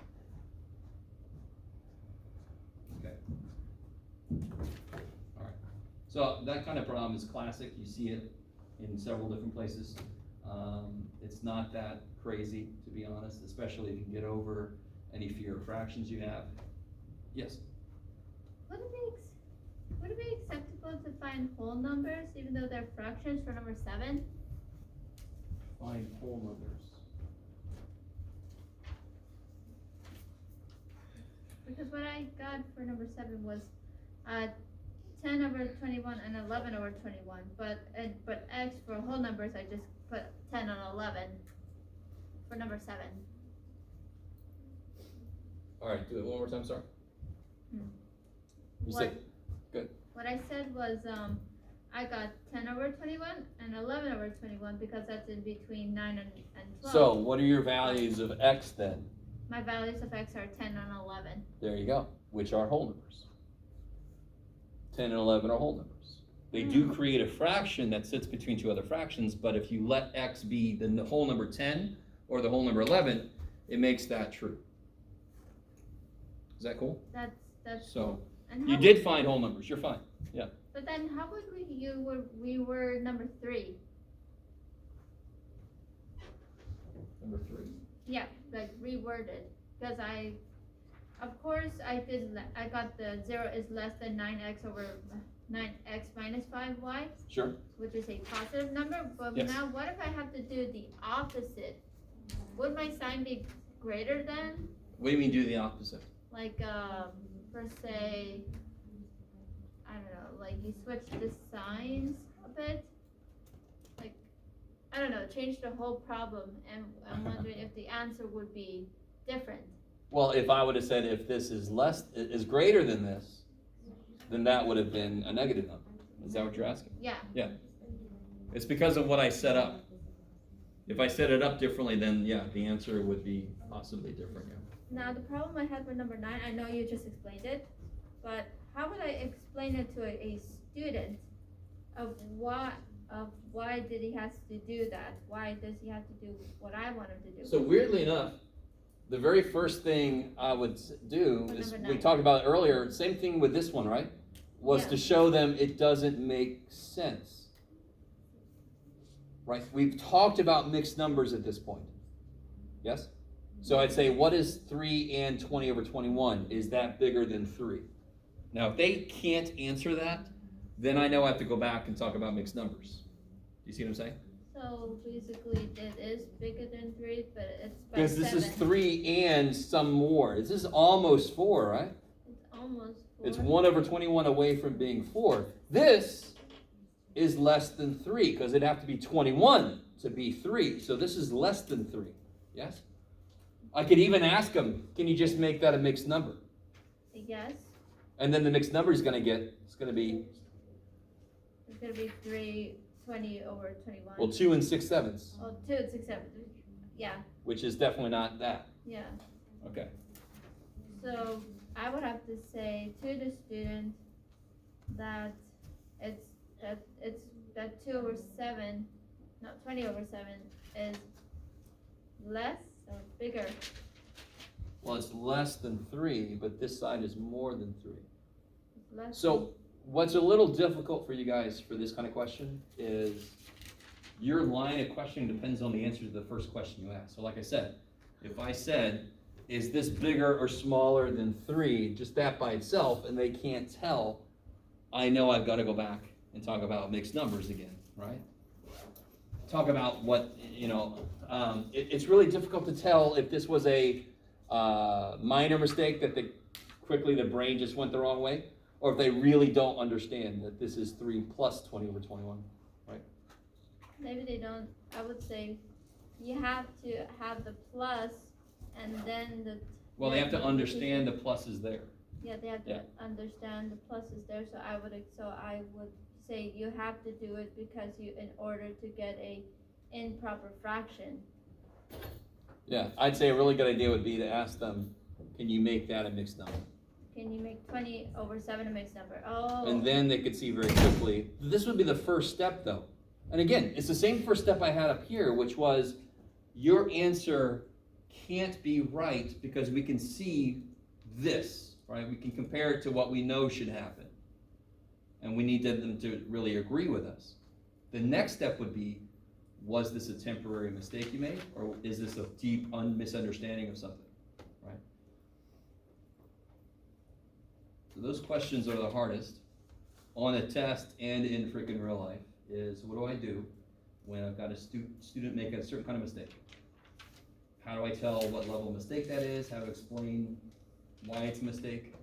Okay. All right. So that kind of problem is classic. You see it in several different places. It's not that crazy, to be honest, especially if you can get over any fear of fractions you have. Yes? Would it be acceptable to find whole numbers even though they're fractions for number 7? Find whole numbers. Because what I got for number 7 was 10/21 and 11/21. But x for whole numbers, I just put 10 on 11 for number 7. All right, do it one more time, sorry. You What, said, good. what I said was I got 10/21 and 11/21 because that's in between 9 and 12. So what are your values of x then? My values of x are 10 and 11. There you go, which are whole numbers. 10 and 11 are whole numbers. They do create a fraction that sits between two other fractions, but if you let x be the whole number 10 or the whole number 11, it makes that true. Is that cool? That's So, cool. And you how did find whole numbers, you're fine. But then how would we were number 3? Number 3. Yeah, reworded. Because of course I got the 0 is less than 9x over 9x minus 5y, Sure. which is a positive number. But Yes. now what if I have to do the opposite? Would my sign be greater than? What do you mean do the opposite? Like, per se, I don't know, you switch the signs a bit? I don't know, change the whole problem, and I'm wondering if the answer would be different. Well, if I would have said if this is greater than this, then that would have been a negative number. Is that what you're asking? Yeah. It's because of what I set up. If I set it up differently, then yeah, the answer would be possibly different. Yeah. Now, the problem I had with number 9, I know you just explained it, but how would I explain it to a student of why did he have to do that? Why does he have to do what I want him to do? So weirdly enough, the very first thing I would do For is, number we 9. talked about it earlier, same thing with this one, right? Was Yeah. to show them it doesn't make sense. Right? We've talked about mixed numbers at this point. Yes? So I'd say, what is 3 and 20 over 21? Is that bigger than 3? Now, if they can't answer that, then I know I have to go back and talk about mixed numbers. Do you see what I'm saying? So basically, it is bigger than 3, but it's by Because 7. this is 3 and some more. This is almost 4, right? It's almost 4. It's 1 over 21 away from being 4. This is less than 3, because it'd have to be 21 to be 3. So this is less than 3. Yes? I could even ask them, can you just make that a mixed number? Yes. And then the mixed number is going to be, It's gonna be 20 over 21. well, 2 and 6/7, Oh, 2 and 6/7. Yeah, which is definitely not that. yeah. Okay. So I would have to say to the student that it's that 2 over 7, not 20 over 7 is less or bigger. Well, it's less than 3, but this side is more than 3. It's less. So what's a little difficult for you guys for this kind of question is your line of questioning depends on the answer to the first question you ask. So like I said, if I said, is this bigger or smaller than 3, just that by itself, and they can't tell, I know I've got to go back and talk about mixed numbers again, right? Talk about what, it's really difficult to tell if this was a minor mistake that quickly the brain just went the wrong way, or if they really don't understand that this is 3 plus 20 over 21, right? Maybe they don't. I would say you have to have the plus and then the. Well, they have to understand the pluses there. Yeah, they have to understand the pluses there. So I would say you have to do it because in order to get a improper fraction. Yeah, I'd say a really good idea would be to ask them, can you make that a mixed number? Can you make 20 over 7 a mixed number? Oh. And then they could see very quickly. This would be the first step, though. And again, it's the same first step I had up here, which was your answer can't be right because we can see this, right? We can compare it to what we know should happen. And we need them to really agree with us. The next step would be, was this a temporary mistake you made? Or is this a deep misunderstanding of something, right? So those questions are the hardest on a test and in freaking real life is, what do I do when I've got a student make a certain kind of mistake? How do I tell what level of mistake that is? How to explain why it's a mistake?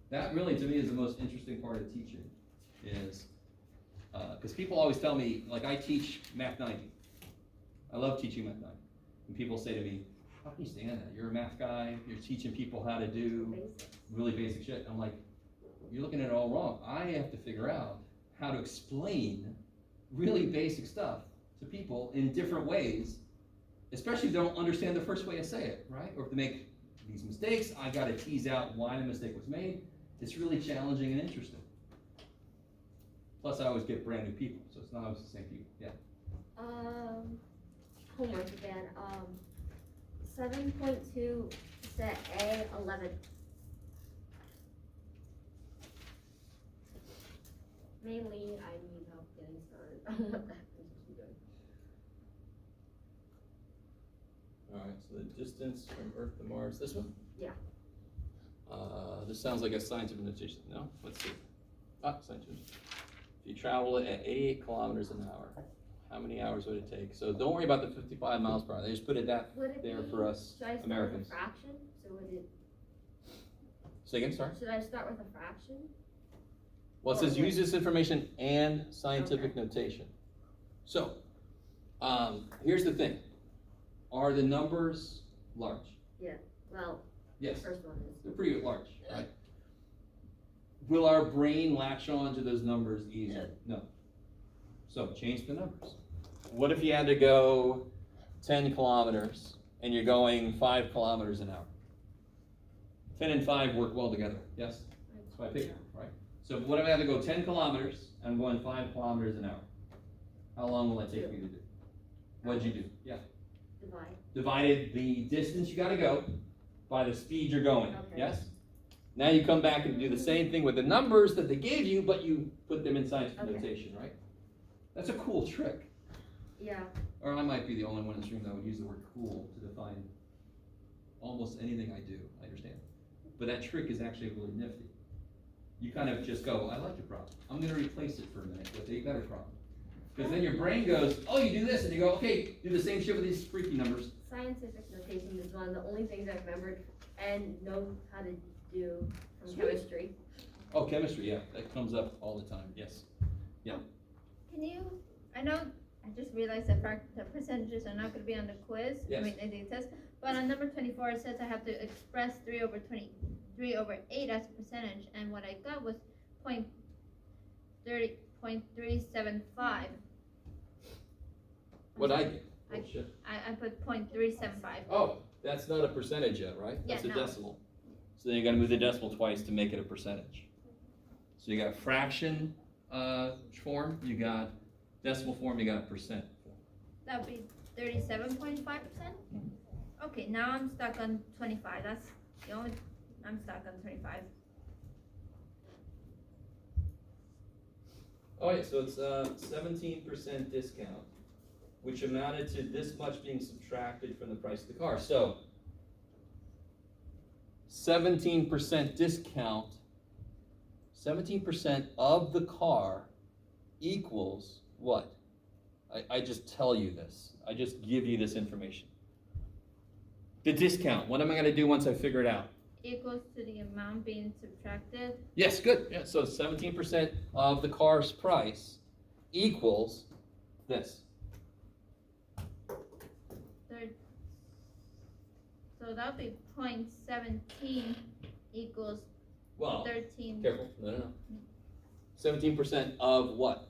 That really, to me, is the most interesting part of teaching is, because people always tell me, like I teach Math 90. I love teaching Math 90. And people say to me, how can you stand that? You're a math guy, you're teaching people how to do really basic shit. I'm like, you're looking at it all wrong. I have to figure out how to explain really basic stuff to people in different ways, especially if they don't understand the first way I say it, right? Or if they make these mistakes, I gotta tease out why the mistake was made. It's really challenging and interesting. Plus, I always get brand new people, so it's not always the same people. Yeah. Homework again. 7.2 set A 11. Mainly, I need help getting started on what that is doing. All right, so the distance from Earth to Mars, this one? Yeah. This sounds like a scientific notation. No? Let's see. Scientific. If you travel at 88 kilometers an hour, how many hours would it take? So don't worry about the 55 miles per hour. They just put it there for us Should I start Americans. with a fraction? So would it? Say again, sorry? Should I start with a fraction? Well, it says use this information and scientific notation. So, here's the thing. Are the numbers large? Well, Yes. the first one is. They're pretty large, right? Will our brain latch on to those numbers easily? No. So change the numbers. What if you had to go 10 kilometers and you're going 5 kilometers an hour? 10 and 5 work well together, yes? That's why I picked them, right? So what if I had to go 10 kilometers and I'm going 5 kilometers an hour? How long will that take you to do? What'd you do? Yeah. Divide. Divided the distance you gotta go by the speed you're going, Okay. yes? Now you come back and do the same thing with the numbers that they gave you, but you put them in scientific Okay. notation, right? That's a cool trick. Yeah, Or I might be the only one in this room that would use the word cool to define almost anything I do, I understand. But that trick is actually really nifty. You kind of just go, I like your problem. I'm gonna replace it for a minute with a better problem. Because then your brain goes, oh, you do this, and you go, okay, do the same shit with these freaky numbers. scientific notation is one of the only things I've remembered and know how to do from Sweet. chemistry. Oh, chemistry, yeah, that comes up all the time, yes. Can you, I know, I just realized that the percentages are not gonna be on the quiz, I Yes. mean, in the test, but on number 24, it says I have to express 3/8 as a percentage, and what I got was 0.375. What I get? I- Oh, shit. I put 0.375. Oh, that's not a percentage yet, right? Yeah, That's a no. decimal. So then you gotta move the decimal twice to make it a percentage. So you got fraction, form, you got decimal form, you got percent form. That would be 37.5%? Okay, now I'm stuck on 25, that's the only, I'm stuck on 25. Oh yeah, so it's 17% discount, which amounted to this much being subtracted from the price of the car. So 17% discount, 17% of the car equals what? I just tell you this. I just give you this information. The discount, what am I gonna do once I figure it out? Equals to the amount being subtracted. Yes, good. Yeah, so 17% of the car's price equals this. So that would be 0.17 equals Well, 13. careful, no. 17% of what?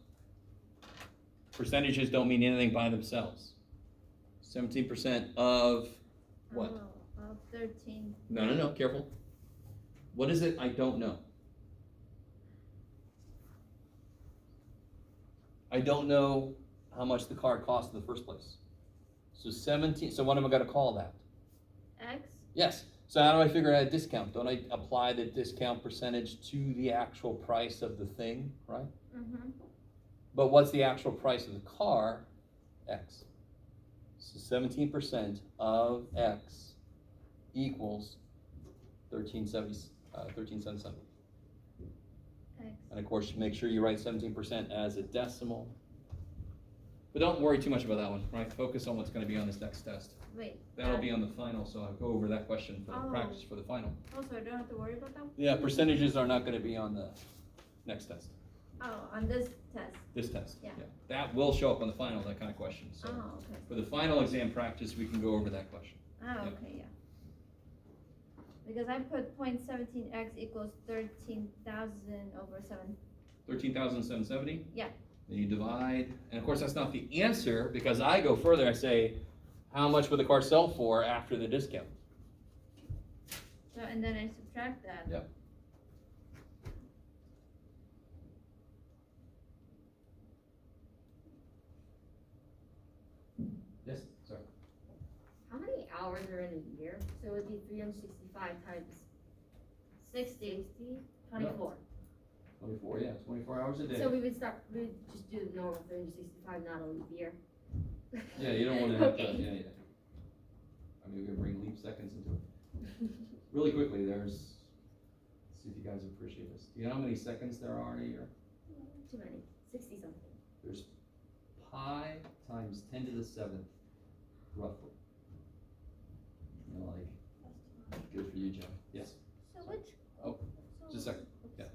Percentages don't mean anything by themselves. 17% of what? Oh, of 13. No, careful. What is it I don't know? I don't know how much the car cost in the first place. So 17, so what am I gonna call that? X? Yes, so how do I figure out a discount? Don't I apply the discount percentage to the actual price of the thing, right? Mm-hmm. But what's the actual price of the car? X. So 17% of X equals 1377. X. And of course, make sure you write 17% as a decimal. But don't worry too much about that one, right? Focus on what's gonna be on this next test. Wait. That'll be on the final, so I'll go over that question for the Oh. practice for the final. Also, I don't have to worry about that? Yeah, percentages are not gonna be on the next test, Oh, on this test. this test. Yeah. That will show up on the final, that kind of question, so. Oh, okay. For the final exam practice, we can go over that question. Oh, okay, yeah. Because I put 0.17x equals 13,000 over 7. 13,770? Yeah. Then you divide, and of course, that's not the answer, because I go further, I say, how much would the car sell for after the discount? So, and then I subtract that. Yep. Yes, sorry. How many hours are in a year? So it would be 365 times 60. 24. 24, yeah, 24 hours a day. So we would just do the normal 365, not a leap year. Yeah, you don't wanna have to, Okay. yeah. I mean, we're gonna bring leap seconds into it. Really quickly, let's see if you guys appreciate this. Do you know how many seconds there are in a year? Too many. 60 something. There's pi times 10 to the 7th, roughly. You know, like, good for you, Joe. Yes, So which? Oh, so- just a second. Yeah.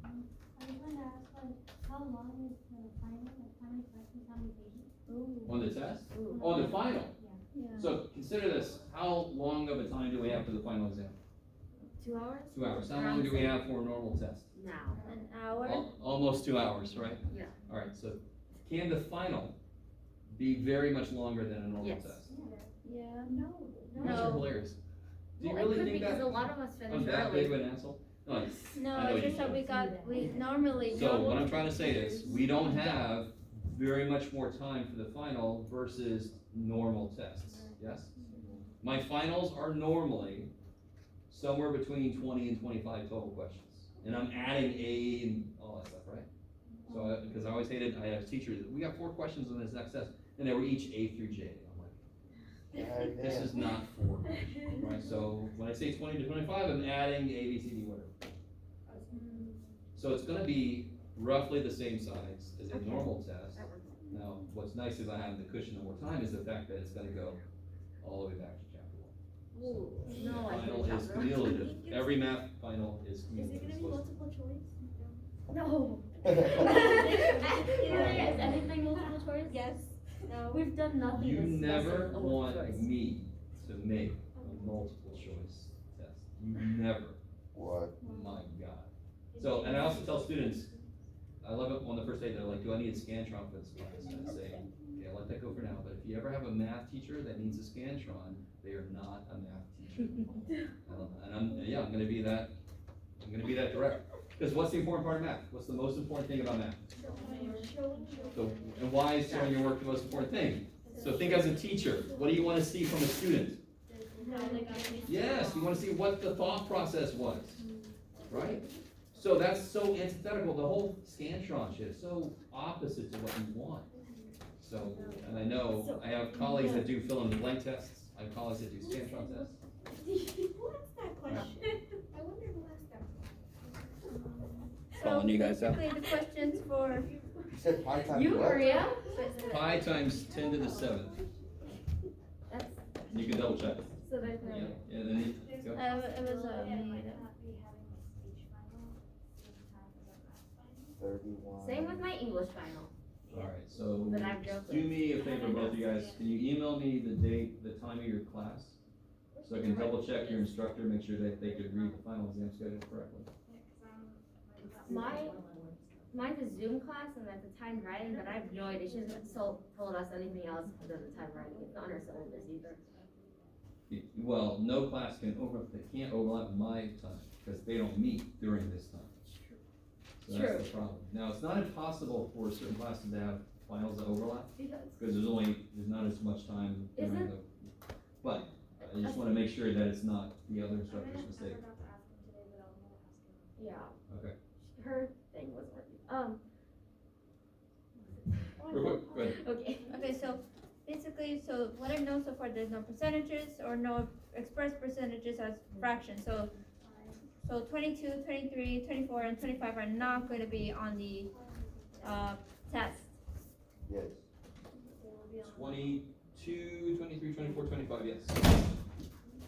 I was gonna ask, like, how long is the final, like, how many questions, how many pages? Ooh. On the test? Ooh. On the final. Yeah. So consider this, how long of a time do we have for the final exam? 2 hours? 2 hours. How long do we have for a normal test? Now. An hour? Almost 2 hours, right? Yeah. All right, so can the final be very much longer than a normal Yes. test? Yeah. No. You guys are hilarious. Do you Well, really it could think because that a lot of us I'm finish that big of early. an asshole? No, I know No, it's you just that don't. we normally. So what normal I'm trying to say is, teachers- we don't have very much more time for the final versus normal tests, yes? My finals are normally somewhere between 20 and 25 total questions. And I'm adding and all that stuff, right? So, because I always hated, I had a teacher, we got 4 questions on this next test. and they were each A through J. I'm like, this is not 4, right? So when I say 20 to 25, I'm adding A, B, C, D, whatever. So it's gonna be roughly the same size as a Okay. normal test. That works. Now, what's nice about having the cushion of more time is the fact that it's gonna go all the way back to chapter 1. Ooh, So no, I the hate final is chapter one. cumulative. Every math final is Is cumulative. it gonna It's be supposed to- multiple choice? No. Is anything multiple choice? Yes. No. We've done nothing. You that's never less than want multiple choice. me to make a multiple choice test. You never. What? My God. So, and I also tell students, I love it on the first day, they're like, do I need a Scantron for this class? And I say, okay, I'll let that go for now, but if you ever have a math teacher that needs a Scantron, they are not a math teacher. And I'm gonna be that direct. Because what's the important part of math? What's the most important thing about math? So, and why is showing your work the most important thing? So think as a teacher, what do you wanna see from a student? Yes, you wanna see what the thought process was, right? So that's so antithetical, the whole Scantron shit is so opposite to what you want. So, and I know, I have colleagues that do fill in the blank tests, I have colleagues that do Scantron tests. Who asked that question? I wonder who asked that. Calling you guys out. Basically, the questions for You said pi times You, what? Maria? Pi times 10 to the 7th. That's, You can double check. so there's no. Yeah, and then you go. it was me. 31. Same with my English final. Alright, so But I'm joking. do me a favor, both of you guys, can you email me the date, the time of your class? So I can double check your instructor, make sure that they could read the final exam schedule correctly. Mine's a Zoom class and at the time writing, but I have no idea. She hasn't told us anything else other than time writing. It's not on her syllabus either. Well, no class can they can't overlap my time, because they don't meet during this time. So that's the problem. Now, it's not impossible for certain classes to have finals that overlap, because there's not as much time during Isn't- the, but I just wanna make sure that it's not the other instructor's mistake. Yeah. Okay. Her thing wasn't working. Real quick, go ahead. Okay. Okay, so basically, so what I know so far, there's no percentages or no expressed percentages as fractions. So 22, 23, 24, and 25 are not going to be on the test. Yes. 22, 23, 24, 25, yes.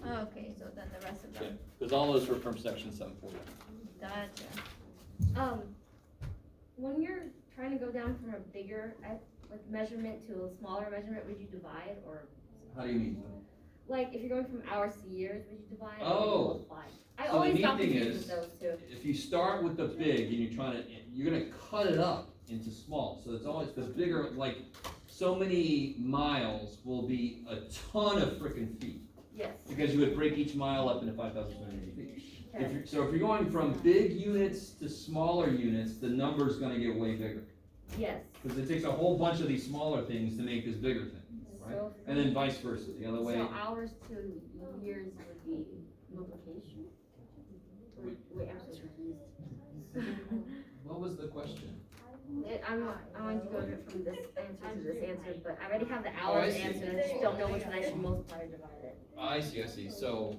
Okay, so then the rest of them. Because all those were from section 740. Gotcha. When you're trying to go down from a bigger like measurement to a smaller measurement, would you divide or How do you mean? like if you're going from hours to years, would you divide? Oh. Or would you multiply? I So the always neat got thing confused is- with those two. If you start with the big and you're gonna cut it up into small. So it's always the bigger, like, so many miles will be a ton of frickin' feet. Yes. Because you would break each mile up into 5,280 feet. Okay. So if you're going from big units to smaller units, the number's gonna get way bigger. Yes. Because it takes a whole bunch of these smaller things to make this bigger thing, right? So, And then vice versa, the other way. so hours to years would be multiplication? Wait, I'm so confused. What was the question? I want to go from this answer to this answer, but I already have the Oh, I hours see. answer, I just don't know which one I should multiply or divide it. I see, so,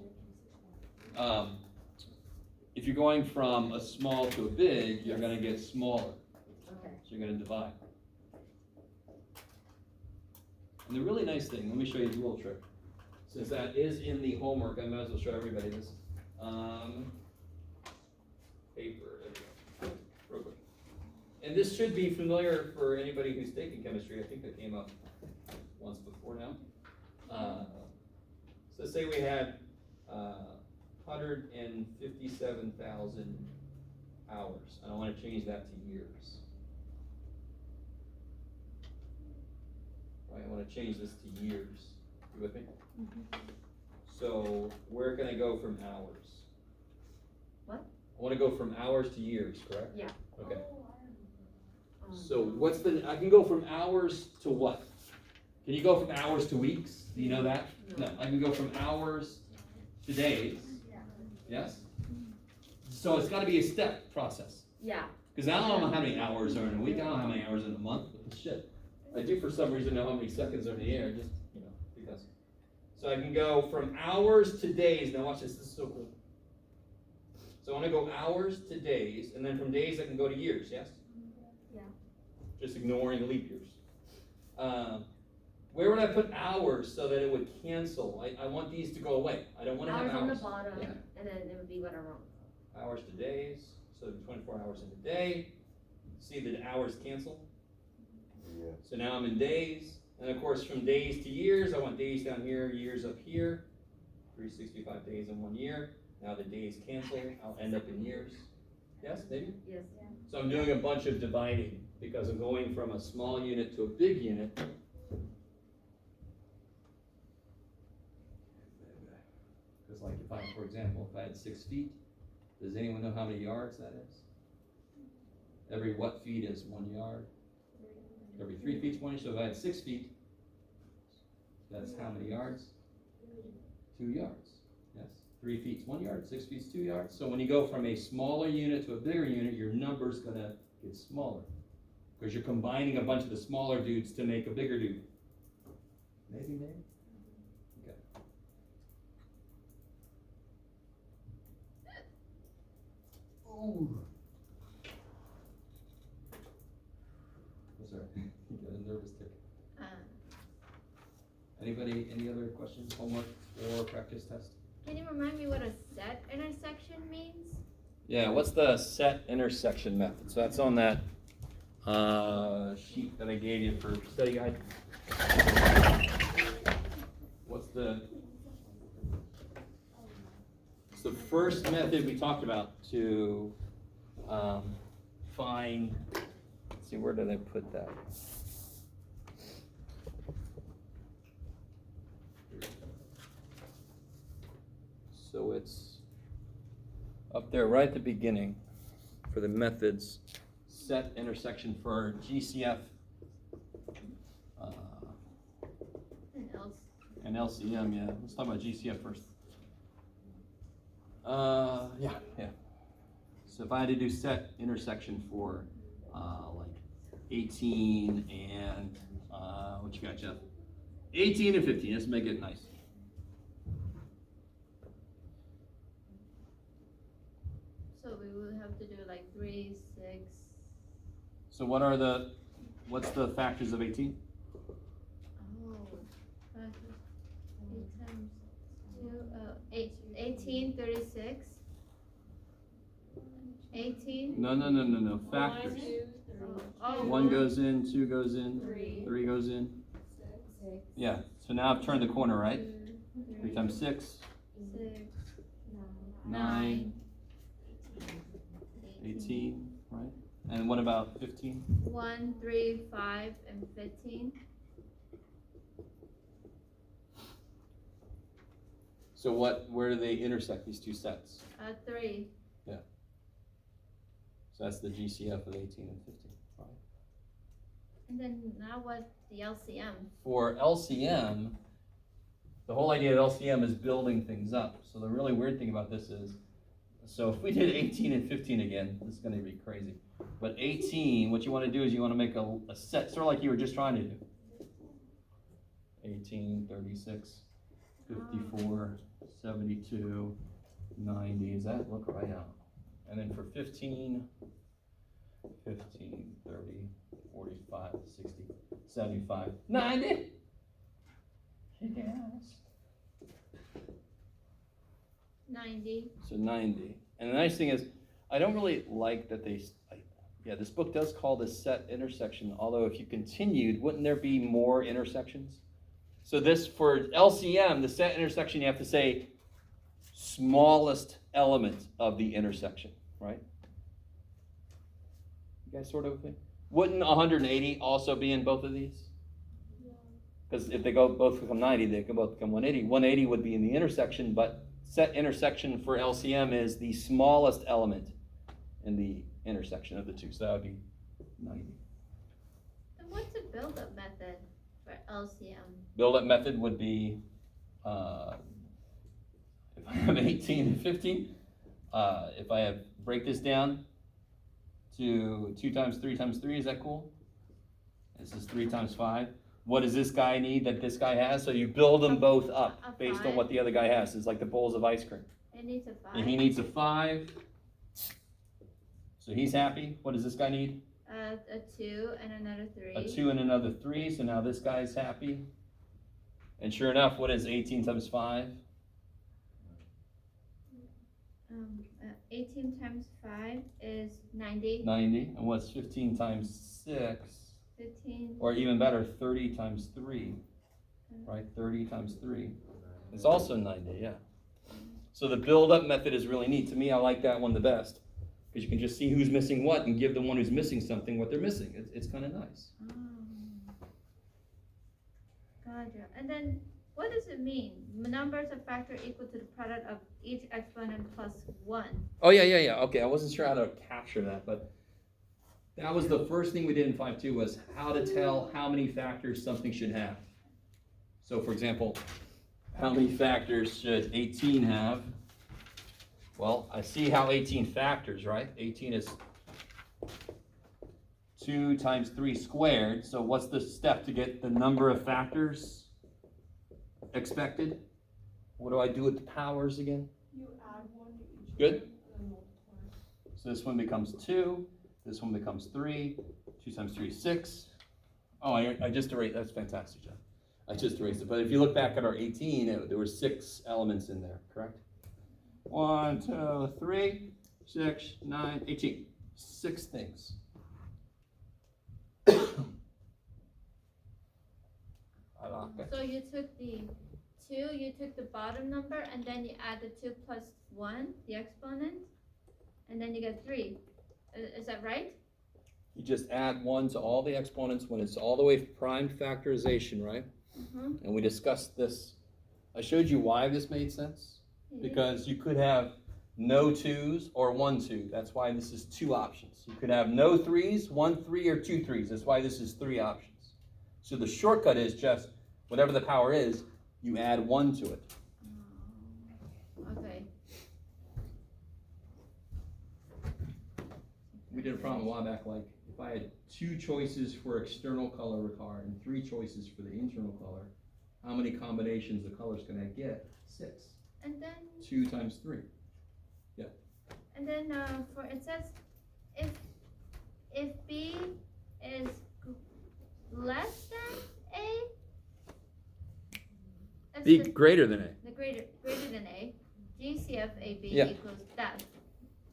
if you're going from a small to a big, you're gonna get smaller, Okay. so you're gonna divide. And the really nice thing, let me show you a little trick, since that is in the homework, I might as well show everybody this. Paper, there we go, real quick. And this should be familiar for anybody who's taken chemistry, I think that came up once before now. So say we had 157,000 hours, and I wanna change that to years. Right, I wanna change this to years, you with me? So where can I go from hours? What? I wanna go from hours to years, correct? Yeah. Okay, so I can go from hours to what? Can you go from hours to weeks? Do you know that? No, I can go from hours to days. Yes? So it's gotta be a step process. Yeah. Cause I don't know how many hours are in a week, I don't know how many hours in a month, what the shit. I do for some reason know how many seconds are in the air, just, because. So I can go from hours to days. Now watch this is so cool. So I want to go hours to days, and then from days I can go to years, yes? Yeah. Just ignoring leap years. Where would I put hours so that it would cancel? I want these to go away. I don't want to have Hours hours. on the bottom, Yeah. and then it would be whatever. Hours to days, so 24 hours in a day. See that hours cancel? Yeah. So now I'm in days, and of course from days to years, I want days down here, years up here. 365 days in 1 year. Now the days cancel, I'll end up in years. Yes, maybe? Yes. So I'm doing a bunch of dividing because I'm going from a small unit to a big unit. Because like if I, for example, if I had 6 feet, does anyone know how many yards that is? Every what feet is 1 yard? Every 3 feet is 1 yard. So if I had 6 feet, that's how many yards? 2 yards. Yes. 3 feet is 1 yard, 6 feet is 2 yards. So when you go from a smaller unit to a bigger unit, your number's gonna get smaller. Because you're combining a bunch of the smaller dudes to make a bigger dude. Maybe. Okay. Ooh. That's all right. You got a nervous tick. Anybody, any other questions, homework, or practice test? Can you remind me what a set intersection means? Yeah, what's the set intersection method? So that's on that sheet that I gave you for study guide. What's it's the first method we talked about to find, let's see, where did I put that? So it's up there right at the beginning for the methods, set intersection for GCF and LCM, yeah. Let's talk about GCF first. Yeah. So if I had to do set intersection for like 18 and, what you got, Jeff? 18 and 15, let's make it nice. So we would have to do like 3, 6. So what's the factors of 18? Oh, factors. 8 times 2, 18, 36. 18. No. Factors. Oh, 1 goes in, 2 goes in, 3 goes in. 6. Yeah. So now I've turned the corner, right? 3 times 6, 6, 9, 18, right? And what about 15? 1, 3, 5, and 15. So where do they intersect, these two sets? 3. So that's the GCF of 18 and 15, right? And then now what the LCM? For LCM, the whole idea of LCM is building things up. So the really weird thing about this is, so if we did 18 and 15 again, this is going to be crazy. But 18, what you want to do is you want to make a set, sort of like you were just trying to do. 18, 36, 54, 72, 90. Does that look right out? And then for 15, 30, 45, 60, 75, 90. Yes. 90. So 90. And the nice thing is, I don't really like that this book does call this set intersection, although if you continued, wouldn't there be more intersections? So this, for LCM, the set intersection, you have to say smallest element of the intersection, right? You guys sort of with me? Wouldn't 180 also be in both of these? Because if they both become 90, they can both become 180. 180 would be in the intersection, but set intersection for LCM is the smallest element in the intersection of the two, so that would be 90. And what's a build-up method for LCM? Build-up method would be, if I have 18 and 15, if I break this down to 2 times 3 times 3, is that cool? This is 3 times 5. What does this guy need that this guy has? So you build them both up A based on 5. what the other guy has. It's like the bowls of ice cream. It needs a 5. And he needs a 5. So he's happy. What does this guy need? A 2 and another 3. A 2 and another 3. So now this guy's happy. And sure enough, what is 18 times 5? 18 times 5 is 90. 90. And what's 15 times 6? 15. Or even better, 30 times 3. Right? 30 times 3. It's also 90, yeah. So the build-up method is really neat. To me, I like that one the best. Because you can just see who's missing what and give the one who's missing something what they're missing. It's kind of nice. Oh. Gotcha. And then, what does it mean? Numbers of factor equal to the product of each exponent plus 1. Oh, yeah. Okay, I wasn't sure how to capture that, but that was the first thing we did in 5.2 was how to tell how many factors something should have. So, for example, how many factors should 18 have? Well, I see how 18 factors, right? 18 is 2 times 3 squared. So what's the step to get the number of factors expected? What do I do with the powers again? You add 1 to each. Good. And then multiply. So this one becomes 2. This one becomes 3. 2 times 3 is 6. Oh, I just erased. That's fantastic, Jeff. I just erased it. But if you look back at our 18, there were 6 elements in there, correct? 1, 2, 3, 6, 9, 18. 6 things. I like it. So you took the 2, you took the bottom number, and then you add the 2 plus 1, the exponent, and then you get 3. Is that right? You just add 1 to all the exponents when it's all the way prime factorization, right? Mm-hmm. And we discussed this. I showed you why this made sense. Because you could have no 2s or 1 2. That's why this is 2 options. You could have no 3s, 1 3, or 2 3s. That's why this is 3 options. So the shortcut is just whatever the power is, you add 1 to it. Okay. We did a problem a while back, like if I had 2 choices for external color of a car and 3 choices for the internal color, how many combinations of colors can I get? 6. And then 2 times 3. Yeah. And then for it says if B is less than A, that's Be the greater than A. greater than A, Gcf AB Yeah. equals that.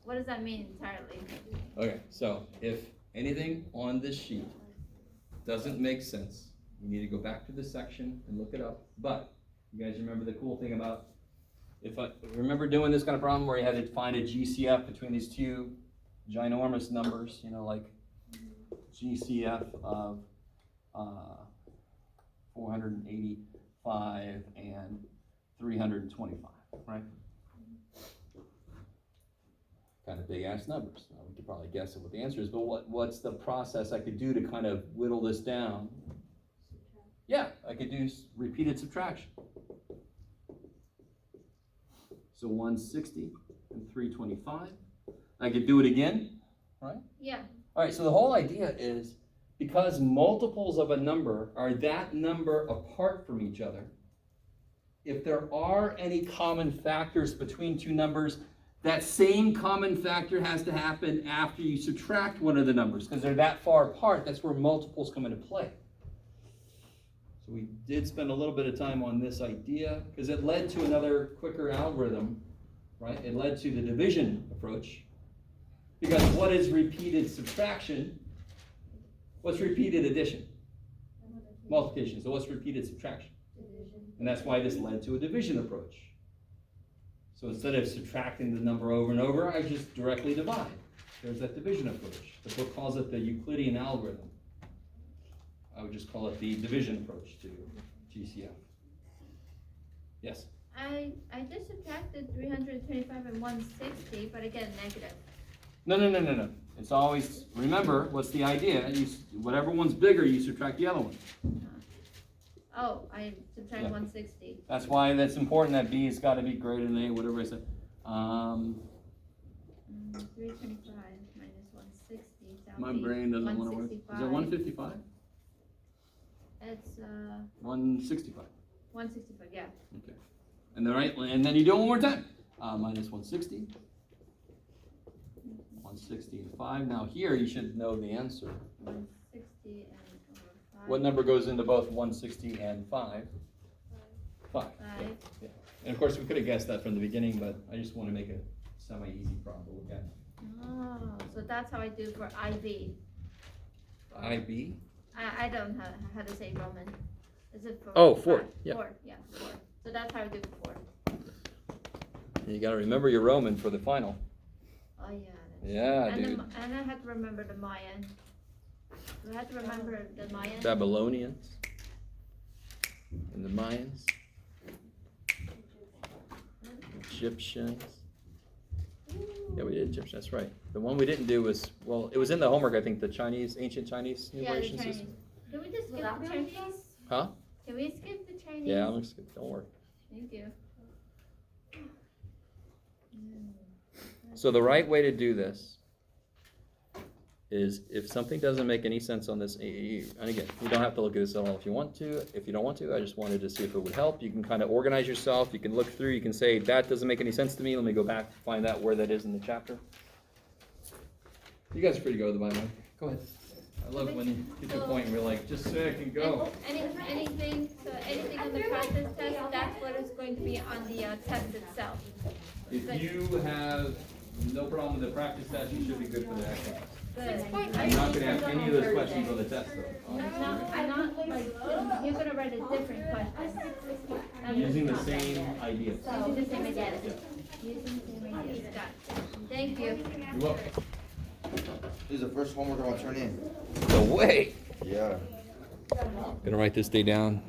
What does that mean entirely? Okay, so if anything on this sheet doesn't make sense, you need to go back to this section and look it up. But you guys remember the cool thing about if I remember doing this kind of problem where you had to find a GCF between these 2 ginormous numbers, you know, like GCF of 485 and 325, right? Kind of big ass numbers. Now, we could probably guess at what the answer is, but what's the process I could do to kind of whittle this down? Yeah, I could do repeated subtraction. So 160 and 325. I could do it again, right? Yeah. All right, so the whole idea is because multiples of a number are that number apart from each other, if there are any common factors between 2 numbers, that same common factor has to happen after you subtract one of the numbers because they're that far apart. That's where multiples come into play. So we did spend a little bit of time on this idea because it led to another quicker algorithm, right? It led to the division approach. Because what is repeated subtraction? What's repeated addition? Multiplication. So what's repeated subtraction? Division. And that's why this led to a division approach. So instead of subtracting the number over and over, I just directly divide. There's that division approach. The book calls it the Euclidean algorithm. I would just call it the division approach to GCF. Yes? I just subtracted 325 and 160, but I get a negative. No. It's always, remember, what's the idea? Whatever one's bigger, you subtract the other one. Oh, I subtract Yeah. 160. That's why that's important that B has got to be greater than A, whatever I said. 325 minus 160. My brain doesn't want to work. Is it 155? It's, 165. 165, yeah. Okay. And then you do it one more time. Minus 160. 160 and 5. Now here you should know the answer. 160 and 5. What number goes into both 160 and 5? 5. 5. Yeah. And of course we could have guessed that from the beginning, but I just want to make a semi-easy problem to look at. Oh, so that's how I do for IB. IB? I don't know how to say Roman. Is it for? Oh, 4, yeah. 4, yeah, 4. So that's how I do for 4. And you got to remember your Roman for the final. Oh, yeah. Yeah, And, dude. and I had to remember the Mayan. Do I have to remember the Mayan? Babylonians and the Mayans, Egyptians. Yeah, we did Egyptian. That's right. The one we didn't do was, well, it was in the homework. I think the Chinese, ancient Chinese Yeah, the numeration Chinese. system. Can we just skip Without the doing Chinese? Huh? Can we skip the Chinese? Yeah, I'm gonna skip. Don't worry. Thank you. So the right way to do this is if something doesn't make any sense on this, and again, you don't have to look at this at all if you want to. If you don't want to, I just wanted to see if it would help. You can kind of organize yourself. You can look through. You can say, that doesn't make any sense to me. Let me go back, find out where that is in the chapter. You guys are free to go, by the way. Go ahead. I love when you get to a point where you're like, just say I can go. Anything on the practice test, that's what is going to be on the test itself. If you have no problem with the practice test, you should be good for the actual test. Good. I'm not gonna have any of those questions on the test though. I'm not like, you're gonna write a different question. Using the same idea. Using the same ideas. Using the same ideas, got it. Thank you. You're welcome. This is the first homework I'm gonna turn in. No way. Yeah. Gonna write this day down.